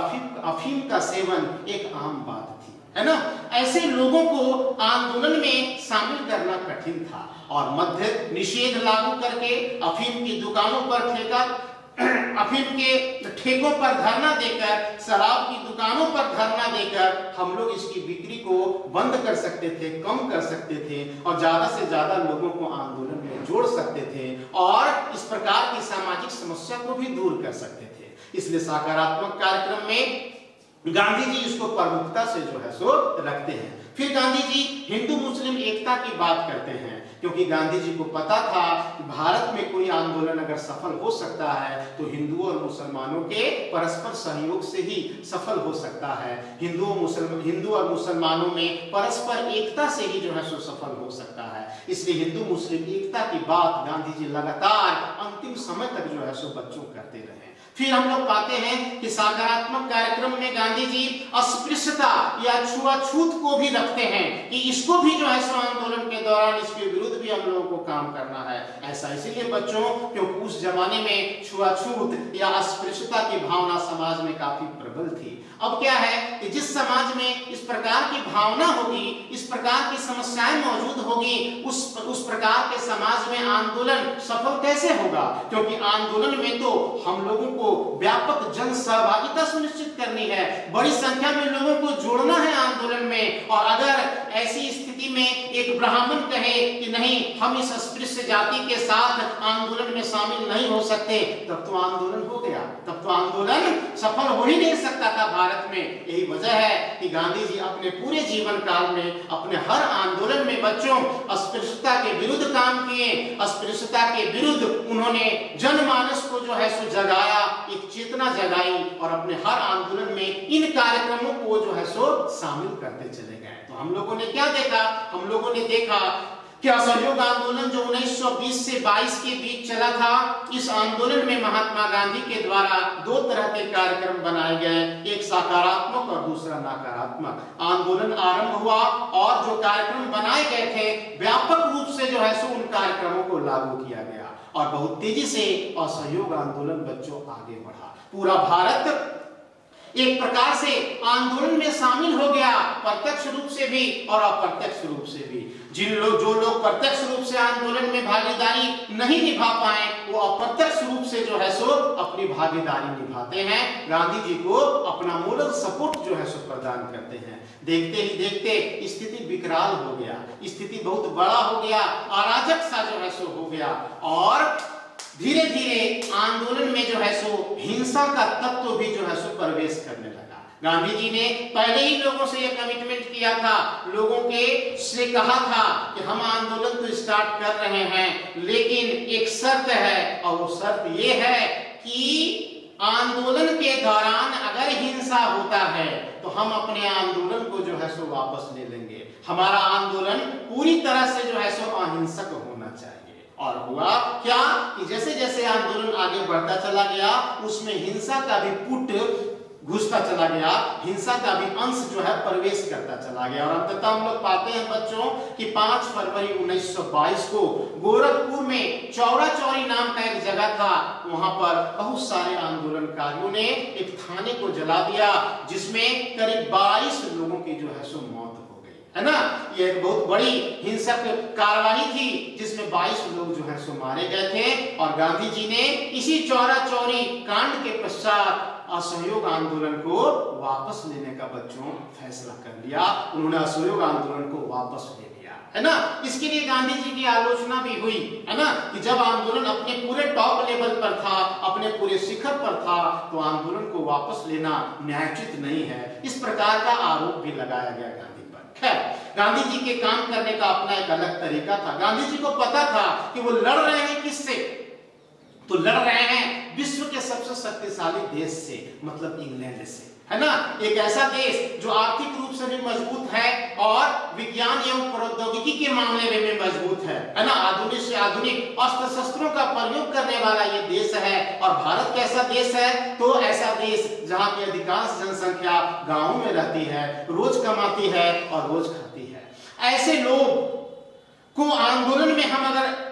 S1: अफीम का सेवन एक आम बात थी, है ना। ऐसे लोगों को आंदोलन में शामिल करना कठिन था और मद्य निषेध लागू करके अफीम की दुकानों पर अफीम के ठेकों पर धरना देकर, शराब की दुकानों पर धरना देकर हम लोग इसकी बिक्री को बंद कर सकते थे, कम कर सकते थे और ज्यादा से ज्यादा लोगों को आंदोलन में जोड़ सकते थे और इस प्रकार की सामाजिक समस्या को भी दूर कर सकते थे। इसलिए सकारात्मक कार्यक्रम में गांधी जी इसको प्रमुखता से जो है सो रखते हैं। फिर गांधी जी हिंदू मुस्लिम एकता की बात करते हैं, क्योंकि गांधी जी को पता था कि भारत में कोई आंदोलन अगर सफल हो सकता है तो हिंदुओं और मुसलमानों के परस्पर सहयोग से ही सफल हो सकता है। हिंदू और मुसलमानों में परस्पर एकता से ही जो है सो सफल हो सकता है। इसलिए हिंदू मुस्लिम एकता की बात गांधी जी लगातार अंतिम समय तक जो है सो बच्चों करते रहे। फिर हम लोग पाते हैं कि सकारात्मक कार्यक्रम में गांधी जी अस्पृश्यता या छुआछूत को भी रखते हैं कि इसको भी जो है सो आंदोलन के दौरान इसके विरुद्ध भी हम लोगों को काम करना है। ऐसा इसीलिए बच्चों क्योंकि उस जमाने में छुआछूत या अस्पृश्यता की भावना समाज में काफी प्रबल थी। अब क्या है कि जिस समाज में इस प्रकार की भावना होगी, इस प्रकार की समस्याएं मौजूद होगी, उस प्रकार के समाज में आंदोलन सफल कैसे होगा? क्योंकि आंदोलन में तो हम लोगों को व्यापक जन सहभागिता सुनिश्चित करनी है, बड़ी संख्या में लोगों को जोड़ना है आंदोलन में। और अगर ऐसी स्थिति में एक ब्राह्मण कहे कि नहीं हम इस अस्पृश्य जाति के साथ आंदोलन में शामिल नहीं हो सकते, तब तो आंदोलन हो गया, तब तो आंदोलन सफल हो ही नहीं सकता था भारत में। यही वजह है कि गांधी जी अपने पूरे जीवन काल में अपने हर आंदोलन में बच्चों अस्पृश्यता के विरुद्ध काम किए, अस्पृश्यता के विरुद्ध उन्होंने जनमानस को जो है सो जगाया, एक चेतना जगाई और अपने हर आंदोलन में इन कार्यक्रमों को जो है सो शामिल करते चले गए। तो हम लोगों ने क्या देखा? हम लोगों ने देखा कि असहयोग आंदोलन जो 1920 से 22 के बीच चला था, इस आंदोलन में महात्मा गांधी के द्वारा दो तरह के कार्यक्रम बनाए गए, एक सकारात्मक और दूसरा नकारात्मक। आंदोलन आरंभ हुआ और जो कार्यक्रम बनाए गए थे व्यापक रूप से जो है सो उन कार्यक्रमों को लागू किया गया और बहुत तेजी से असहयोग आंदोलन बच्चों आगे बढ़ा। पूरा भारत एक प्रकार से आंदोलन में शामिल हो गया, प्रत्यक्ष रूप से भी और अप्रत्यक्ष रूप से भी। जो लोग प्रत्यक्ष रूप से आंदोलन में भागीदारी नहीं निभा पाए, वो अप्रत्यक्ष रूप से जो है सो अपनी भागीदारी निभाते हैं, गांधी जी को अपना मोरल सपोर्ट जो है सो प्रदान करते हैं। देखते ही देखते स्थिति विकराल हो गया, स्थिति बहुत बड़ा हो गया, अराजक सा जो है सो हो गया और धीरे धीरे आंदोलन में जो है सो हिंसा का तत्व भी जो है सो प्रवेश करने लगा। गांधी जी ने पहले ही लोगों से यह कमिटमेंट किया था, लोगों के से कहा था कि हम आंदोलन तो स्टार्ट कर रहे हैं, लेकिन एक शर्त है और वो शर्त ये है कि आंदोलन के दौरान अगर हिंसा होता है तो हम अपने आंदोलन को जो है सो वापस ले लेंगे। हमारा आंदोलन पूरी तरह से जो है सो अहिंसक होना चाहिए। और हुआ क्या कि जैसे जैसे आंदोलन आगे बढ़ता चला गया, उसमें हिंसा का भी पुट घुसता चला गया, हिंसा का भी अंश जो है प्रवेश करता चला गया और अंततः हम लोग पाते हैं बच्चों कि 5 फरवरी 1922 को गोरखपुर में चौरा चौरी नाम का एक जगह था, वहां पर बहुत सारे आंदोलनकारियों ने एक थाने को जला दिया, जिसमें करीब 22 लोगों की जो है सो मौत हो गई, है ना। ये एक बहुत बड़ी हिंसक कार्रवाई थी जिसमें 22 लोग जो है सो मारे गए थे और गांधी जी ने इसी चौरा चौरी कांड के पश्चात असहयोग आंदोलन को वापस लेने का बच्चों फैसला कर लिया। उन्होंने असहयोग आंदोलन को वापस ले लिया, है ना। इसके लिए गांधी जी की आलोचना भी हुई, है ना, कि जब आंदोलन अपने पूरे टॉप लेवल पर था, अपने पूरे शिखर पर था, तो आंदोलन को वापस लेना न्यायोचित नहीं है। इस प्रकार का आरोप भी लगाया गया गांधी पर। खैर, गांधी जी के काम करने का अपना एक अलग तरीका था। गांधी जी को पता था कि वो लड़ रहे हैं किससे, तो लड़ रहे हैं विश्व के सबसे शक्तिशाली देश से, मतलब इंग्लैंड से, है ना। एक ऐसा देश जो आर्थिक रूप से भी मजबूत है और विज्ञान एवं प्रौद्योगिकी के मामले में भी मजबूत है ना। आधुनिक से आधुनिक अस्त्र शस्त्रों का प्रयोग करने वाला ये देश है। और भारत कैसा देश है, तो ऐसा देश जहां की अधिकांश जनसंख्या गांवों में रहती है, रोज कमाती है और रोज खाती है। ऐसे लोग को आंदोलन में हम अगर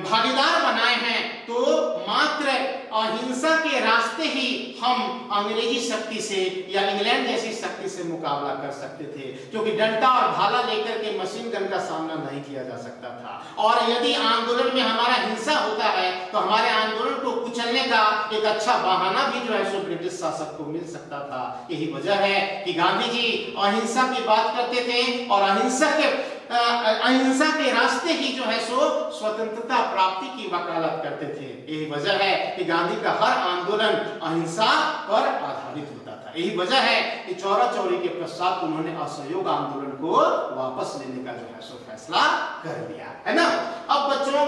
S1: भागीदार बनाए हैं तो मात्र अहिंसा के रास्ते ही हम अंग्रेजी शक्ति से या इंग्लैंड जैसी शक्ति से मुकाबला कर सकते थे, क्योंकि डंडा और भाला लेकर के मशीन गन का सामना नहीं किया जा सकता था। और यदि आंदोलन में हमारा हिंसा होता है तो हमारे आंदोलन को कुचलने का एक अच्छा बहाना भी जो है सो ब्रिटिश शासक को मिल सकता था। यही वजह है कि गांधी जी अहिंसा की बात करते थे और अहिंसा के रास्ते ही जो है सो स्वतंत्रता प्राप्ति की वकालत करते थे। यही वजह है कि गांधी का हर आंदोलन अहिंसा पर आधारित होता था। यही वजह है कि चौरा चौरी के पश्चात उन्होंने असहयोग आंदोलन को वापस लेने का जो है सो फैसला कर लिया, है ना। अब बच्चों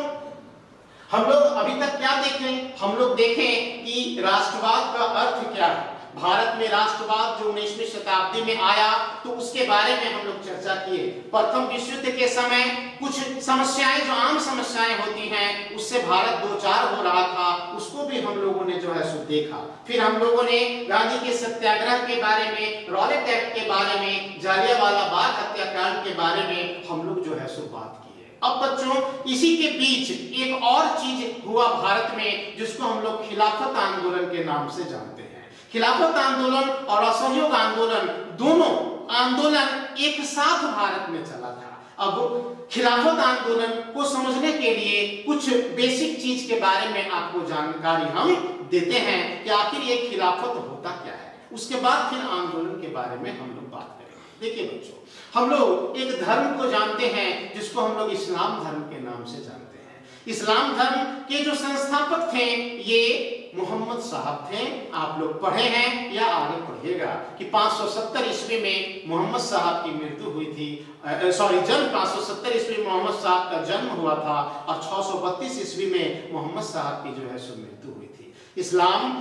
S1: हम लोग अभी तक क्या देखें, हम लोग देखें कि राष्ट्रवाद का अर्थ क्या है। भारत में राष्ट्रवाद जो 19वीं शताब्दी में आया तो उसके बारे में हम लोग चर्चा किए। प्रथम विश्व युद्ध के समय कुछ समस्याएं जो आम समस्याएं होती हैं उससे भारत दो चार हो रहा था, उसको भी हम लोगों ने जो है सो देखा। फिर हम लोगों ने गांधी के सत्याग्रह के बारे में, रॉलेट एक्ट के बारे में, जालियांवाला बाग हत्याकांड के बारे में हम लोग जो है सो बात की है। अब बच्चों इसी के बीच एक और चीज हुआ भारत में जिसको हम लोग खिलाफत आंदोलन के नाम से जानते हैं। खिलाफत आंदोलन और असहयोग आंदोलन दोनों आंदोलन एक साथ भारत में चला था। अब खिलाफत आंदोलन को समझने के लिए कुछ बेसिक चीज के बारे में आपको जानकारी हम देते हैं कि आखिर ये खिलाफत होता क्या है, उसके बाद फिर आंदोलन के बारे में हम लोग बात करेंगे। देखिए बच्चों, हम लोग एक धर्म को जानते हैं जिसको हम लोग इस्लाम धर्म के नाम से जानते हैं। इस्लाम धर्म के जो संस्थापक थे ये मोहम्मद साहब थे। आप लोग पढ़े हैं या आगे पढ़िएगा कि 570 ईस्वी में मोहम्मद साहब की मृत्यु हुई थी, जन्म 570 ईस्वी में मोहम्मद साहब का जन्म हुआ था और 632 ईस्वी में मोहम्मद साहब की जो है सो मृत्यु हुई थी। इस्लाम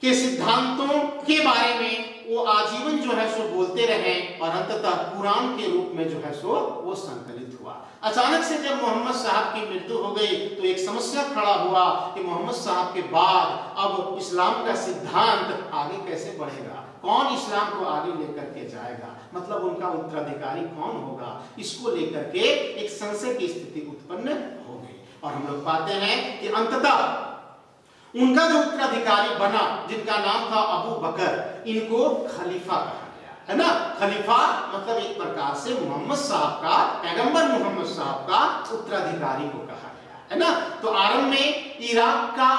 S1: के सिद्धांतों के बारे में वो आजीवन जो है सो बोलते रहे और अंततः कुरान के रूप में जो है सो वो संकलित हुआ। अचानक से जब मोहम्मद साहब की मृत्यु हो गई तो एक समस्या खड़ा हुआ कि मोहम्मद साहब के बाद अब इस्लाम का सिद्धांत आगे कैसे बढ़ेगा, कौन इस्लाम को आगे लेकर के जाएगा, मतलब उनका उत्तराधिकारी कौन होगा, इसको लेकर के एक संशय की स्थिति उत्पन्न हो गई। और हम लोग पाते हैं कि अंततः उनका जो उत्तराधिकारी बना, जिनका नाम था अबू बकर, इनको खलीफा कहा गया, है ना। खलीफा मतलब एक प्रकार से मोहम्मद साहब का, पैगंबर मोहम्मद साहब का उत्तराधिकारी को कहा गया, है ना। तो आरंभ में इराक का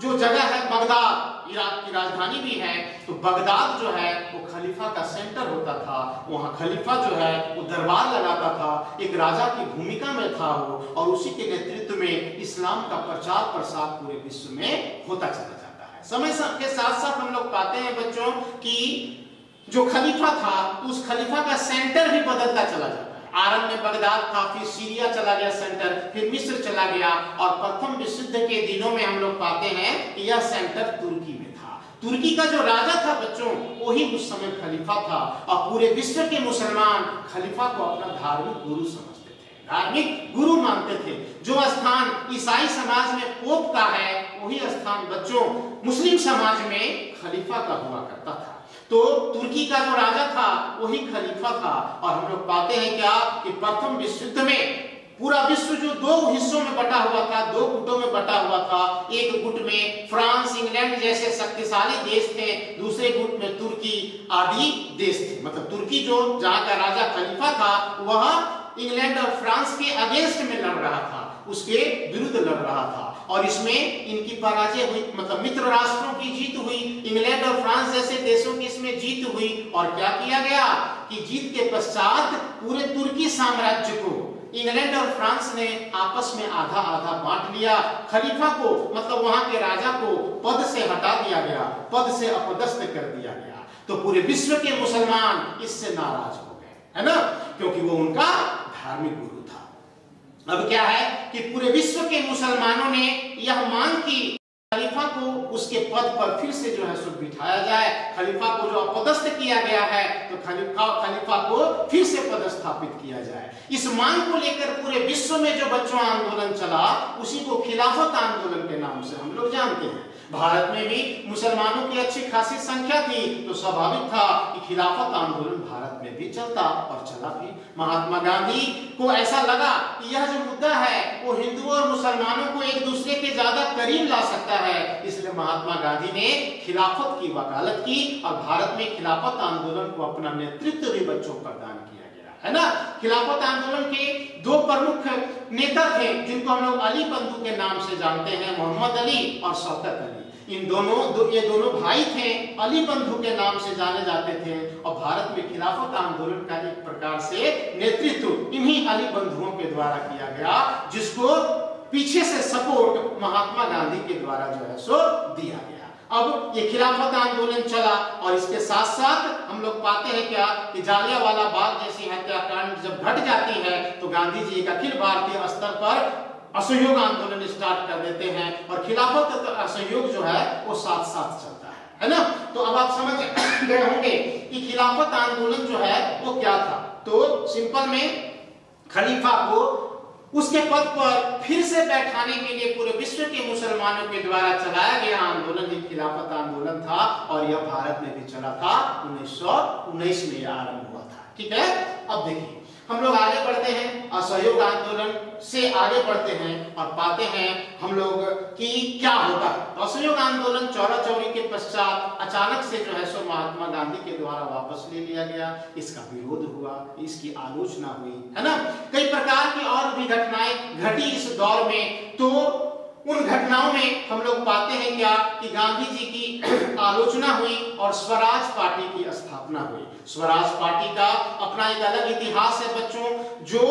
S1: जो जगह है बगदाद, इराक की राजधानी भी है, तो बगदाद जो है वो खलीफा का सेंटर होता था। वहां खलीफा जो है वो दरबार लगाता था, एक राजा की भूमिका में था वो, और उसी के नेतृत्व में इस्लाम का प्रचार प्रसार पूरे विश्व में होता चला जाता है। समय के साथ साथ हम लोग पाते हैं बच्चों कि जो खलीफा था उस खलीफा का सेंटर भी बदलता चला जाता है। आरंभ में बगदाद था, फिर सीरिया चला गया सेंटर, फिर मिस्र चला गया, और प्रथम विश्व युद्ध के दिनों में हम लोग पाते हैं कि यह सेंटर तुर्की में था। तुर्की का जो राजा था बच्चों, वही उस समय खलीफा था, और पूरे विश्व के मुसलमान खलीफा को अपना धार्मिक गुरु समझते थे, धार्मिक गुरु मानते थे। जो स्थान ईसाई समाज में पोप का है, वही स्थान बच्चों मुस्लिम समाज में खलीफा का हुआ करता था। तो तुर्की का जो राजा था वही खलीफा था। और हम लोग पाते हैं क्या कि प्रथम विश्व युद्ध में पूरा विश्व जो दो हिस्सों में बटा हुआ था, दो गुटों में बटा हुआ था। एक गुट में फ्रांस, इंग्लैंड जैसे शक्तिशाली देश थे, दूसरे गुट में तुर्की आदि देश थे। मतलब तुर्की जो जहां का राजा खलीफा था वह इंग्लैंड और फ्रांस के अगेंस्ट में लड़ रहा था, उसके विरुद्ध लड़ रहा था, और इसमें इनकी पराजय हुई, मतलब मित्र राष्ट्रों की जीत हुई, इंग्लैंड और फ्रांस जैसे देशों की इसमें जीत हुई। और क्या किया गया कि जीत के पश्चात पूरे तुर्की साम्राज्य को इंग्लैंड और फ्रांस ने आपस में आधा आधा बांट लिया। खलीफा को, मतलब वहां के राजा को पद से हटा दिया गया, पद से अपदस्थ कर दिया गया। तो पूरे विश्व के मुसलमान इससे नाराज हो गए, है ना, क्योंकि वो उनका धार्मिक गुरु था। अब क्या है कि पूरे विश्व के मुसलमानों ने यह मांग की खलीफा को उसके पद पर फिर से जो है सो बिठाया जाए। खलीफा को जो अपदस्थ किया गया है तो खलीफा को फिर से पदस्थापित किया जाए। इस मांग को लेकर पूरे विश्व में जो बच्चों आंदोलन चला, उसी को खिलाफत आंदोलन के नाम से हम लोग जानते हैं। भारत में भी मुसलमानों की अच्छी खासी संख्या थी, तो स्वाभाविक था कि खिलाफत आंदोलन भारत में भी चलता, और चला भी। महात्मा गांधी को ऐसा लगा कि यह जो मुद्दा है वो हिंदुओं और मुसलमानों को एक दूसरे के ज्यादा करीब ला सकता है, इसलिए महात्मा गांधी ने खिलाफत की वकालत की, और भारत में खिलाफत आंदोलन को अपना नेतृत्व भी बच्चों को प्रदान किया गया, है ना। खिलाफत आंदोलन के दो प्रमुख नेता थे, जिनको हम लोग अली बंधु के नाम से जानते हैं, मोहम्मद अली और शौकत अली। ये दोनों भाई थे, अली बंधु के नाम से जाने जाते थे, और भारत में खिलाफत आंदोलन का एक प्रकार से नेतृत्व इन्हीं अली बंधुओं के द्वारा किया गया, जिसको पीछे से सपोर्ट महात्मा गांधी के द्वारा जो है सो दिया गया। अब ये खिलाफत आंदोलन चला, और इसके साथ साथ हम लोग पाते हैं क्या कि जालियांवाला बाग जैसी हत्याकांड जब घट जाती है, तो गांधी जी एक अखिल भारतीय स्तर पर असहयोग आंदोलन स्टार्ट कर देते हैं, और खिलाफत असहयोग जो है वो साथ साथ चलता है ना। तो अब आप समझ गए होंगे कि खिलाफत आंदोलन जो है वो क्या था। तो सिंपल में खलीफा को उसके पद पर फिर से बैठाने के लिए पूरे विश्व के मुसलमानों के द्वारा चलाया गया आंदोलन एक खिलाफत आंदोलन था, और यह भारत में भी चला था। 1919 में यह आरंभ हुआ था, ठीक है। अब देखिए हम लोग आगे बढ़ते हैं, असहयोग आंदोलन से आगे बढ़ते हैं, और पाते हैं हम लोग कि क्या होता है। तो असहयोग आंदोलन चौरा चौरी के पश्चात अचानक से जो है सो महात्मा गांधी के द्वारा वापस ले लिया गया। इसका विरोध हुआ, इसकी आलोचना हुई, है ना। कई प्रकार की और भी घटनाएं घटी इस दौर में। तो उन घटनाओं में हम लोग पाते हैं क्या कि गांधी जी की आलोचना हुई और स्वराज पार्टी की स्थापना हुई। स्वराज पार्टी का अपना एक अलग इतिहास है बच्चों, जो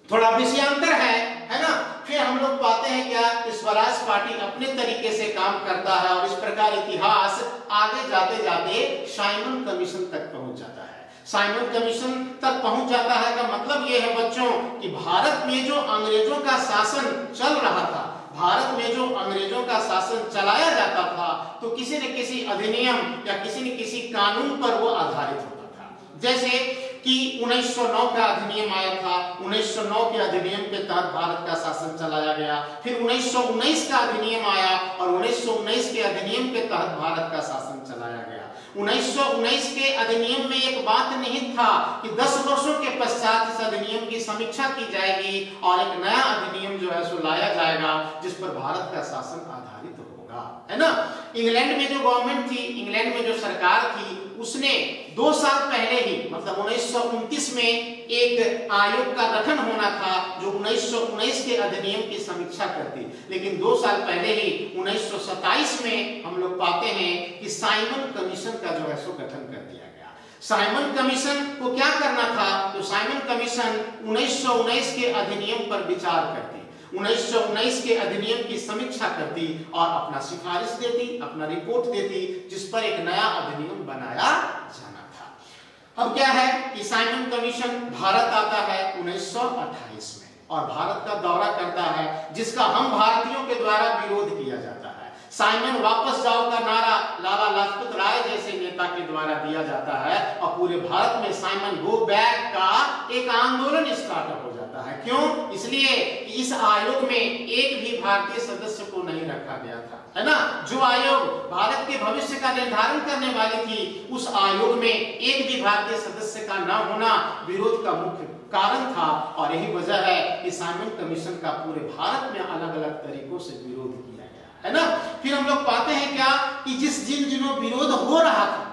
S1: थोड़ा विषयांतर है ना। फिर हम लोग पाते हैं क्या कि स्वराज पार्टी अपने तरीके से काम करता है, और इस प्रकार इतिहास आगे जाते जाते साइमन कमीशन तक पहुंच जाता है। साइमन कमीशन तक पहुंच जाता है का मतलब यह है बच्चों कि भारत में जो अंग्रेजों का शासन चल रहा था, भारत में जो अंग्रेजों का शासन चलाया जाता था तो किसी न किसी अधिनियम या किसी न किसी कानून पर वो आधारित होता था। जैसे कि 1909 का अधिनियम आया था, 1909 के अधिनियम के तहत भारत का शासन चलाया गया। फिर 1919 का अधिनियम आया और 1919 के अधिनियम के तहत भारत का शासन चलाया गया। 1919 के अधिनियम में एक बात निहित था कि 10 वर्षों के पश्चात इस अधिनियम की समीक्षा की जाएगी और एक नया अधिनियम जो है सो लाया जाएगा जिस पर भारत का शासन आधारित होगा, है ना। इंग्लैंड में जो गवर्नमेंट थी, इंग्लैंड में जो सरकार थी, उसने 2 साल पहले ही मतलब 1929 में एक आयोग का गठन होना था जो 1919 के अधिनियम की समीक्षा करती, लेकिन 2 साल पहले ही 1927 में हम लोग पाते हैं कि साइमन कमीशन का जो है सो गठन कर दिया गया। साइमन कमीशन को क्या करना था, तो साइमन कमीशन 1919 के अधिनियम पर विचार करती, 1919 के अधिनियम की समीक्षा करती और अपना सिफारिश देती, अपना रिपोर्ट देती, जिस पर एक नया अधिनियम बनाया जाना था। अब क्या है कि साइमन कमीशन भारत आता है 1928 में और भारत का दौरा करता है जिसका हम भारतीयों के द्वारा विरोध किया जाता है। साइमन वापस जाओ का नारा लाला लाजपत राय जैसे नेता के द्वारा दिया जाता है और पूरे भारत में साइमन गो बैक का एक आंदोलन स्टार्ट हो जाता है। क्यों? इसलिए कि इस आयोग में एक भी भारतीय सदस्य को नहीं रखा गया था, है ना। जो आयोग भारत के भविष्य का निर्धारण करने वाली थी, उस आयोग में एक भी भारतीय सदस्य का न होना विरोध का मुख्य कारण था और यही वजह है कि साइमन कमीशन का पूरे भारत में अलग अलग तरीकों से विरोध किया गया, है ना। फिर हम लोग पाते हैं क्या कि जिन दिनों विरोध हो रहा था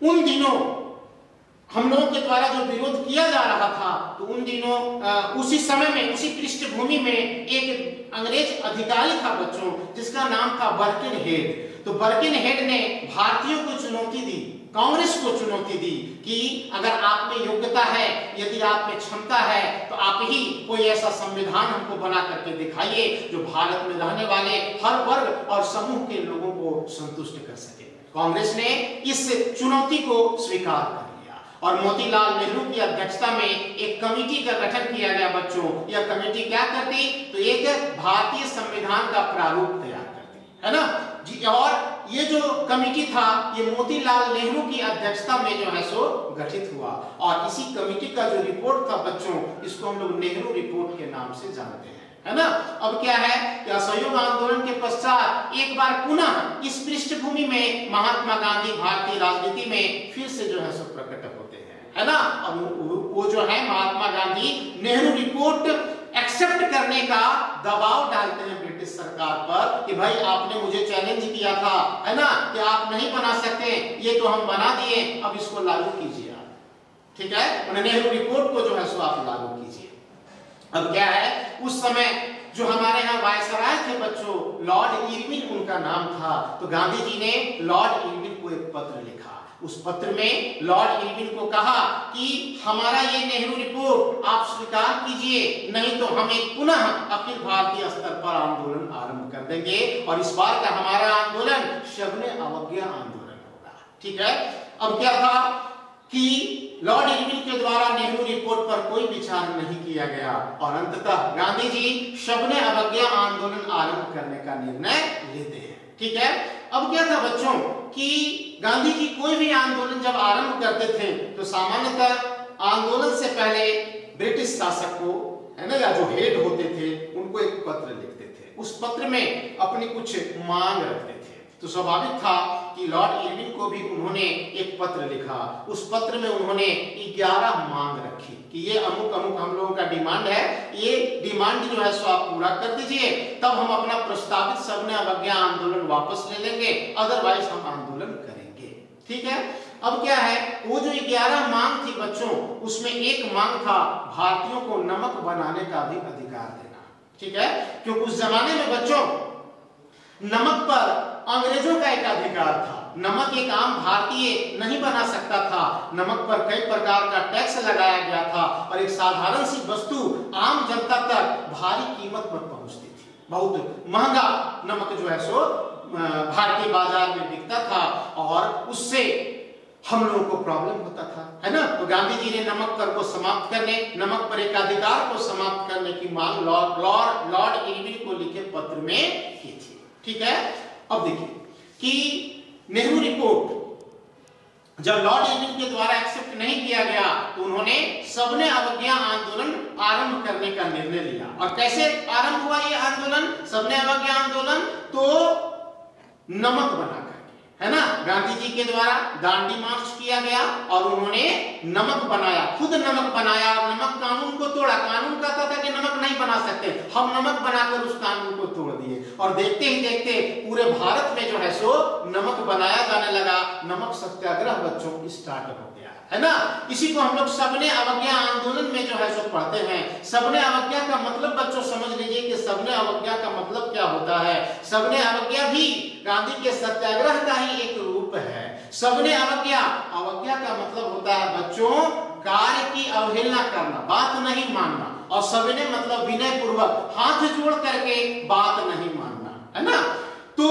S1: उन दिनों हम लोगों के द्वारा जो विरोध किया जा रहा था तो उन दिनों उसी समय में उसी पृष्ठभूमि में एक अंग्रेज अधिकारी था बच्चों जिसका नाम था बर्किनहेड। तो बर्किनहेड ने भारतीयों को चुनौती दी, कांग्रेस को चुनौती दी कि अगर आप में योग्यता है, यदि आप में क्षमता है तो आप ही कोई ऐसा संविधान हमको बना करके दिखाइए जो भारत में रहने वाले हर वर्ग और समूह के लोगों को संतुष्ट कर सके। कांग्रेस ने इस चुनौती को स्वीकार कर और मोतीलाल नेहरू की अध्यक्षता में एक कमेटी का गठन किया गया बच्चों। यह कमेटी क्या करती, तो एक भारतीय संविधान का प्रारूप तैयार करती, है ना जी। और ये जो कमेटी था ये मोतीलाल नेहरू की अध्यक्षता में जो है सो गठित हुआ और इसी कमेटी का जो रिपोर्ट था बच्चों, इसको हम लोग नेहरू रिपोर्ट के नाम से जानते हैं, है ना। अब क्या है कि असहयोग आंदोलन के पश्चात एक बार पुनः इस पृष्ठभूमि में महात्मा गांधी भारतीय राजनीति में फिर से जो है सो प्रकट होते हैं, है ना। और वो जो है महात्मा गांधी नेहरू रिपोर्ट एक्सेप्ट करने का दबाव डालते हैं ब्रिटिश सरकार पर कि भाई आपने मुझे चैलेंज किया था, है ना, कि आप नहीं बना सकते, ये तो हम बना दिए, अब इसको लागू कीजिए आप, ठीक है। नेहरू रिपोर्ट को जो है सो आप लागू कीजिए। अब क्या है, उस समय जो हमारे यहाँ वायसराय थे बच्चों, लॉर्ड इरविन उनका नाम था। तो गांधी जी ने लॉर्ड इरविन को एक पत्र लिखा। उस पत्र में लॉर्ड इरविन को कहा कि हमारा ये नेहरू रिपोर्ट आप स्वीकार कीजिए, नहीं तो हम एक पुनः अखिल भारतीय स्तर पर आंदोलन आरंभ कर देंगे और इस बार का हमारा आंदोलन शबने अवज्ञा आंदोलन होगा, ठीक है। अब क्या था कि लॉर्ड इरविन के द्वारा नेहरू रिपोर्ट पर कोई विचार नहीं किया गया और अंततः गांधी जी शबने अवज्ञा आंदोलन आरंभ करने का निर्णय लेते हैं, ठीक है। अब क्या था बच्चों कि गांधी जी कोई भी आंदोलन जब आरंभ करते थे तो सामान्यतः आंदोलन से पहले ब्रिटिश शासक को, है ना, या जो हेड होते थे उनको एक पत्र लिखते थे। उस पत्र में अपनी कुछ मांग रखते थे। तो स्वाभाविक था कि लॉर्ड इरविन को भी उन्होंने एक पत्र लिखा। उस पत्र में उन्होंने 11 मांग रखी कि ये अमुक अमुक हम लोगों का डिमांड है, ये डिमांड जो है सो आप पूरा कर दीजिए, तब हम अपना प्रस्तावित सबने अवज्ञा आंदोलन वापस ले लेंगे, अदरवाइज हम आंदोलन करेंगे, ठीक है। अब क्या है, वो जो 11 मांग थी बच्चों, उसमें एक मांग था भारतीयों को नमक बनाने का भी अधिकार देना, ठीक है। क्योंकि उस जमाने में बच्चों नमक पर अंग्रेजों का एक अधिकार था। नमक एक आम भारतीय नहीं बना सकता था। नमक पर कई प्रकार का टैक्स लगाया गया था और एक साधारण सी वस्तु आम जनता तक भारी कीमत पर पहुंचती थी। बहुत महंगा नमक जो है सो भारतीय बाजार में बिकता था और उससे हम लोगों को प्रॉब्लम होता था, है ना। तो गांधी जी ने नमक कर को समाप्त करने, नमक पर एक अधिकार को समाप्त करने करने की मांग लॉर्ड इरविन को लिखे पत्र में की थी। ठीक है, अब देखिए कि नेहरू रिपोर्ट जब लॉर्ड इरविन के द्वारा एक्सेप्ट नहीं किया गया तो उन्होंने सबने अवज्ञा आंदोलन आरंभ करने का निर्णय लिया। और कैसे आरंभ हुआ ये आंदोलन, सबने अवज्ञा आंदोलन? तो नमक बना करके, है ना, गांधी जी के द्वारा दांडी मार्च किया गया और उन्होंने नमक बनाया, खुद नमक बनाया और नमक कानून को तोड़ा। कानून कहता था कि नमक नहीं बना सकते, हम नमक बनाकर उस कानून को तोड़ दिए और देखते ही देखते पूरे भारत में जो है सो नमक बनाया जाने लगा। नमक सत्याग्रह बच्चों स्टार्ट हो गया, है ना। इसी को हम लोग सबने अवज्ञा आंदोलन में जो है सो पढ़ते हैं। सबने अवज्ञा का मतलब बच्चों समझ लीजिए कि सबने अवज्ञा का मतलब क्या होता है। सबने अवज्ञा भी गांधी के सत्याग्रह का ही एक रूप है। सबने अवज्ञा का मतलब होता है बच्चों कार्य की अवहेलना करना, बात नहीं मानना। और सबने मतलब विनय पूर्वक हाथ जोड़ करके बात नहीं मानना, है ना। तो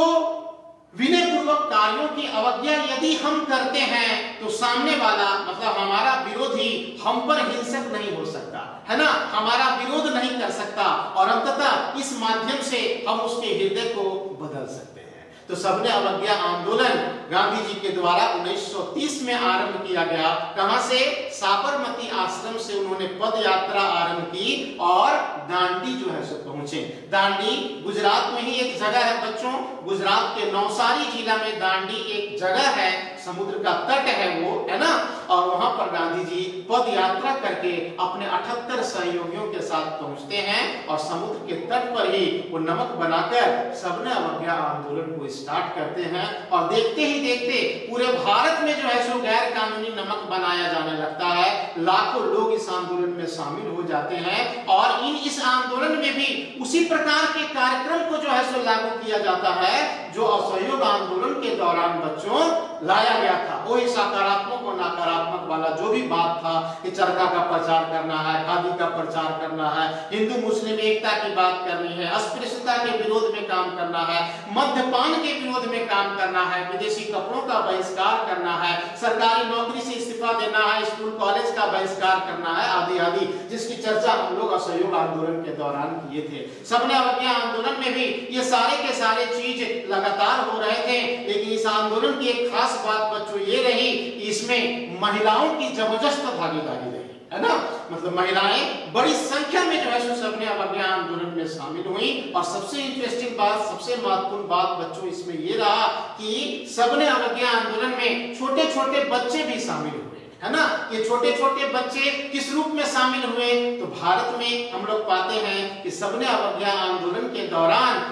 S1: विनय पूर्वक कार्यों की अवज्ञा यदि हम करते हैं तो सामने वाला मतलब हमारा विरोधी हम पर हिंसक नहीं हो सकता, है ना, हमारा विरोध नहीं कर सकता और अंततः इस माध्यम से हम उसके हृदय को बदल सकते हैं। तो सबने अवज्ञा आंदोलन गांधी जी के द्वारा 1930 में आरंभ किया गया। कहां से? साबरमती आश्रम से उन्होंने पद यात्रा आरंभ की और दांडी जो है सो पहुंचे। दांडी गुजरात में ही एक जगह है बच्चों, गुजरात के नवसारी जिला में दांडी एक जगह है, समुद्र का तट है वो, है ना। और वहां पर गांधी जी पद यात्रा करके अपने 78 सहयोगियों के साथ पहुंचते हैं और समुद्र के तट पर ही वो नमक बनाकर सबने अवज्ञा आंदोलन को स्टार्ट करते हैं। और देखते ही देखते पूरे भारत में जो है सो गैर कानूनी नमक बनाया जाने लगता है। लाखों लोग इस आंदोलन में शामिल हो जाते हैं और इस आंदोलन में भी उसी प्रकार के कार्यक्रम को जो है सो लागू किया जाता है जो असहयोग आंदोलन के दौरान बच्चों लाया गया था। वही सकारात्मक और नकारात्मक वाला जो भी बात था कि चरखा का प्रचार करना है, खादी का प्रचार करना है, हिंदू मुस्लिम एकता की बात करनी है, अस्पृश्यता के विरोध में काम करना है, मद्यपान के विरोध में काम करना है, विदेशी कपड़ों का बहिष्कार करना है, सरकारी नौकरी से इस्तीफा देना है, स्कूल कॉलेज का बहिष्कार करना है, आदि आदि, जिसकी चर्चा हम लोग असहयोग आंदोलन के दौरान किए थे। सबने अवज्ञा आंदोलन में भी ये सारे के सारे चीज लगातार हो रहे थे। लेकिन इस आंदोलन की एक खास बात बच्चों ये रही कि इसमें महिलाओं की जबरदस्त भागीदारी रही, है ना। मतलब महिलाएं बड़ी संख्या में जो है सबने अवज्ञा आंदोलन में शामिल हुई। और सबसे इंटरेस्टिंग बात, सबसे महत्वपूर्ण बात बच्चों इसमें ये रहा कि सबने अवज्ञा आंदोलन में छोटे छोटे बच्चे भी शामिल हुए, है ना। ये छोटे छोटे बच्चे किस रूप में शामिल हुए? तो भारत में हम लोग पाते हैं कि सबने अवज्ञा आंदोलन के दौरान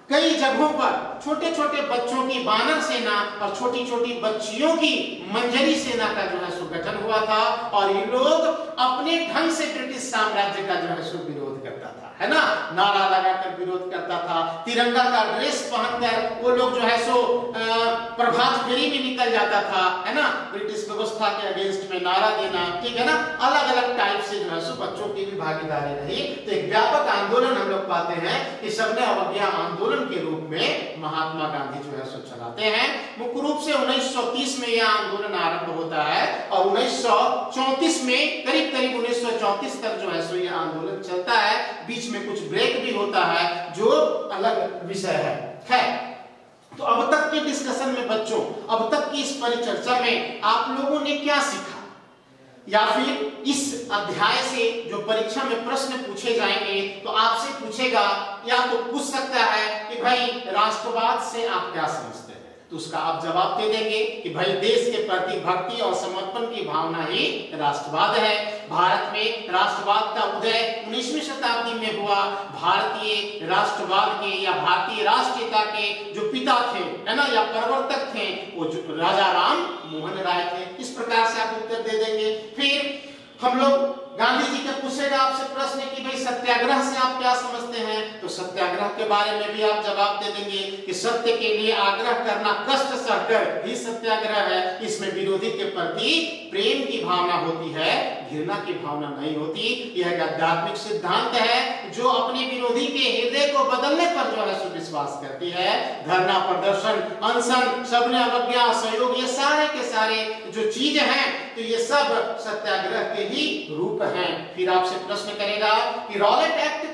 S1: कई जगहों पर छोटे छोटे बच्चों की वानर सेना और छोटी छोटी बच्चियों की मंजरी सेना का जो है सो गठन हुआ था। और ये लोग अपने ढंग से ब्रिटिश साम्राज्य का जो है सो विरोध करता था, है ना, नारा लगाकर विरोध करता था। तिरंगा का ड्रेस पहनकर वो लोग जो है सो प्रभात फेरी में निकल जाता था, है ना, ब्रिटिश व्यवस्था के अगेंस्ट में नारा देना, ठीक है ना। अलग अलग टाइप से जो है सो बच्चों की भी भागीदारी रही। तो एक व्यापक आंदोलन हम लोग पाते हैं कि सबने अवज्ञा आंदोलन के रूप में महात्मा गांधी जो है सो चलाते हैं। मुख्य रूप से 1930 में यह आंदोलन आरंभ होता है और 1934 में करीब 1934 तक जो है सो यह आंदोलन चलता है। बीच में कुछ ब्रेक भी होता है जो अलग विषय है। तो अब तक के डिस्कशन में बच्चों, अब तक की इस परिचर्चा में आप लोगों ने क्या सीखा, या फिर इस अध्याय से जो परीक्षा में प्रश्न पूछे जाएंगे तो आपसे पूछेगा या तो पूछ सकता है कि भाई राष्ट्रवाद से आप क्या समझते हैं, तो उसका आप जवाब दे देंगे कि भाई देश के प्रति भक्ति और समर्पण की भावना ही राष्ट्रवाद है। भारत में राष्ट्रवाद का उदय 19वीं शताब्दी में हुआ। भारतीय राष्ट्रवाद के या भारतीय राष्ट्रीयता के जो पिता थे, है ना, या प्रवर्तक थे, वो जो राजा राम मोहन राय थे। इस प्रकार से आप उत्तर दे देंगे। फिर हम लोग गांधी जी का पूछेगा आपसे प्रश्न कि भाई सत्याग्रह से आप क्या समझते हैं, तो सत्याग्रह के बारे में भी आप जवाब दे देंगे कि सत्य के लिए आग्रह करना कष्ट सहकर ही सत्याग्रह है। इसमें विरोधी के प्रति प्रेम की भावना होती है, घृणा की भावना नहीं होती। यह एक आध्यात्मिक सिद्धांत है जो अपने विरोधी के हृदय को बदलने पर जो है विश्वास करती है। धरना, प्रदर्शन, अनशन, सबने अवज्ञा, सहयोग, ये सारे के सारे जो चीज हैं तो ये सब सत्याग्रह के ही रूप हैं। फिर आपसे प्रश्न करेगा कि रॉलेट एक्ट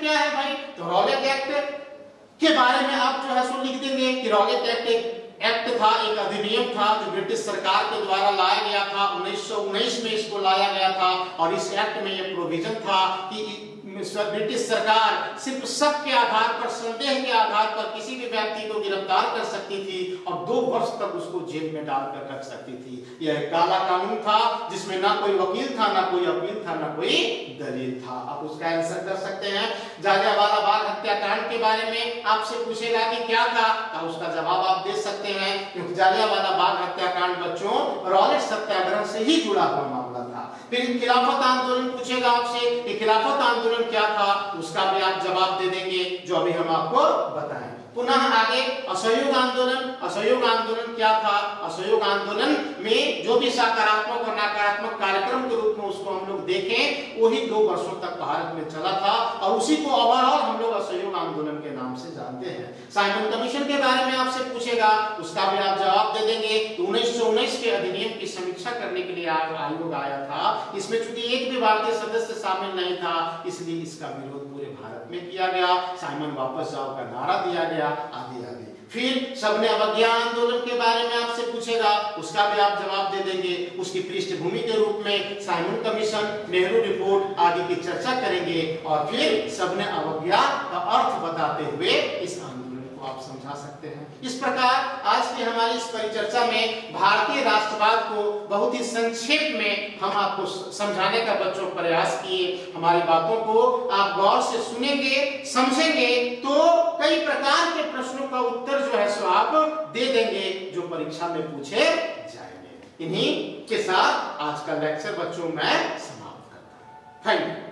S1: के बारे में आप जो है सो लिख देंगे कि रॉलेट एक्ट एक एक्ट था, एक अधिनियम था जो ब्रिटिश सरकार के द्वारा लाया गया था। 1919 में इसको लाया गया था और इस एक्ट में यह प्रोविजन था कि ब्रिटिश सरकार सिर्फ शक के आधार पर, संदेह के आधार पर किसी भी व्यक्ति को गिरफ्तार कर सकती थी और 2 वर्ष तक उसको जेल में डालकर रख सकती थी। यह एक काला कानून था जिसमें ना कोई वकील था, ना कोई अपील था, ना कोई दलील था। आप उसका आंसर कर सकते हैं। जालियांवाला बाग हत्याकांड के बारे में आपसे पूछेगा कि क्या था, तो उसका जवाब आप दे सकते हैं क्योंकि जालियांवाला बाग हत्याकांड बच्चों रॉलेट सत्याग्रह से ही जुड़ा हुआ मामला था। फिर खिलाफत आंदोलन पूछेगा आपसे कि खिलाफत आंदोलन क्या था, उसका भी आप जवाब दे देंगे जो अभी हम आपको बताएं। पुनः आगे असहयोग आंदोलन। असहयोग आंदोलन क्या था? असहयोग आंदोलन में जो भी सकारात्मक और नकारात्मक कार्यक्रम के रूप में उसको हम लोग देखें, वही 2 वर्षों तक भारत में चला था और उसी को ओवरऑल हम लोग असहयोग आंदोलन के नाम से जानते हैं। साइमन कमीशन के बारे में आपसे पूछेगा, उसका भी आप जवाब दे देंगे। 1919 के अधिनियम की समीक्षा करने के लिए आयोग आया था। इसमें चूंकि एक भी भारतीय सदस्य शामिल नहीं था, इसलिए इसका विरोध पूरे भारत में किया गया। साइमन वापस जाओ का नारा दिया गया, आदि आदि। फिर सबने अवज्ञा आंदोलन के बारे में आपसे पूछेगा, उसका भी आप जवाब दे देंगे। उसकी पृष्ठभूमि के रूप में साइमन कमीशन, नेहरू रिपोर्ट आदि की चर्चा करेंगे और फिर सबने अवज्ञा का अर्थ बताते हुए इस आंदोलन को आप समझा सकते हैं। इस प्रकार आज की हमारी इस परिचर्चा में भारतीय राष्ट्रवाद को बहुत ही संक्षेप में हम आपको समझाने का बच्चों प्रयास किए। हमारी बातों को आप गौर से सुनेंगे, समझेंगे तो कई प्रकार के प्रश्नों का उत्तर जो है सो आप दे देंगे जो परीक्षा में पूछे जाएंगे। इन्हीं के साथ आज का लेक्चर बच्चों मैं समाप्त करता हूं। Thank you.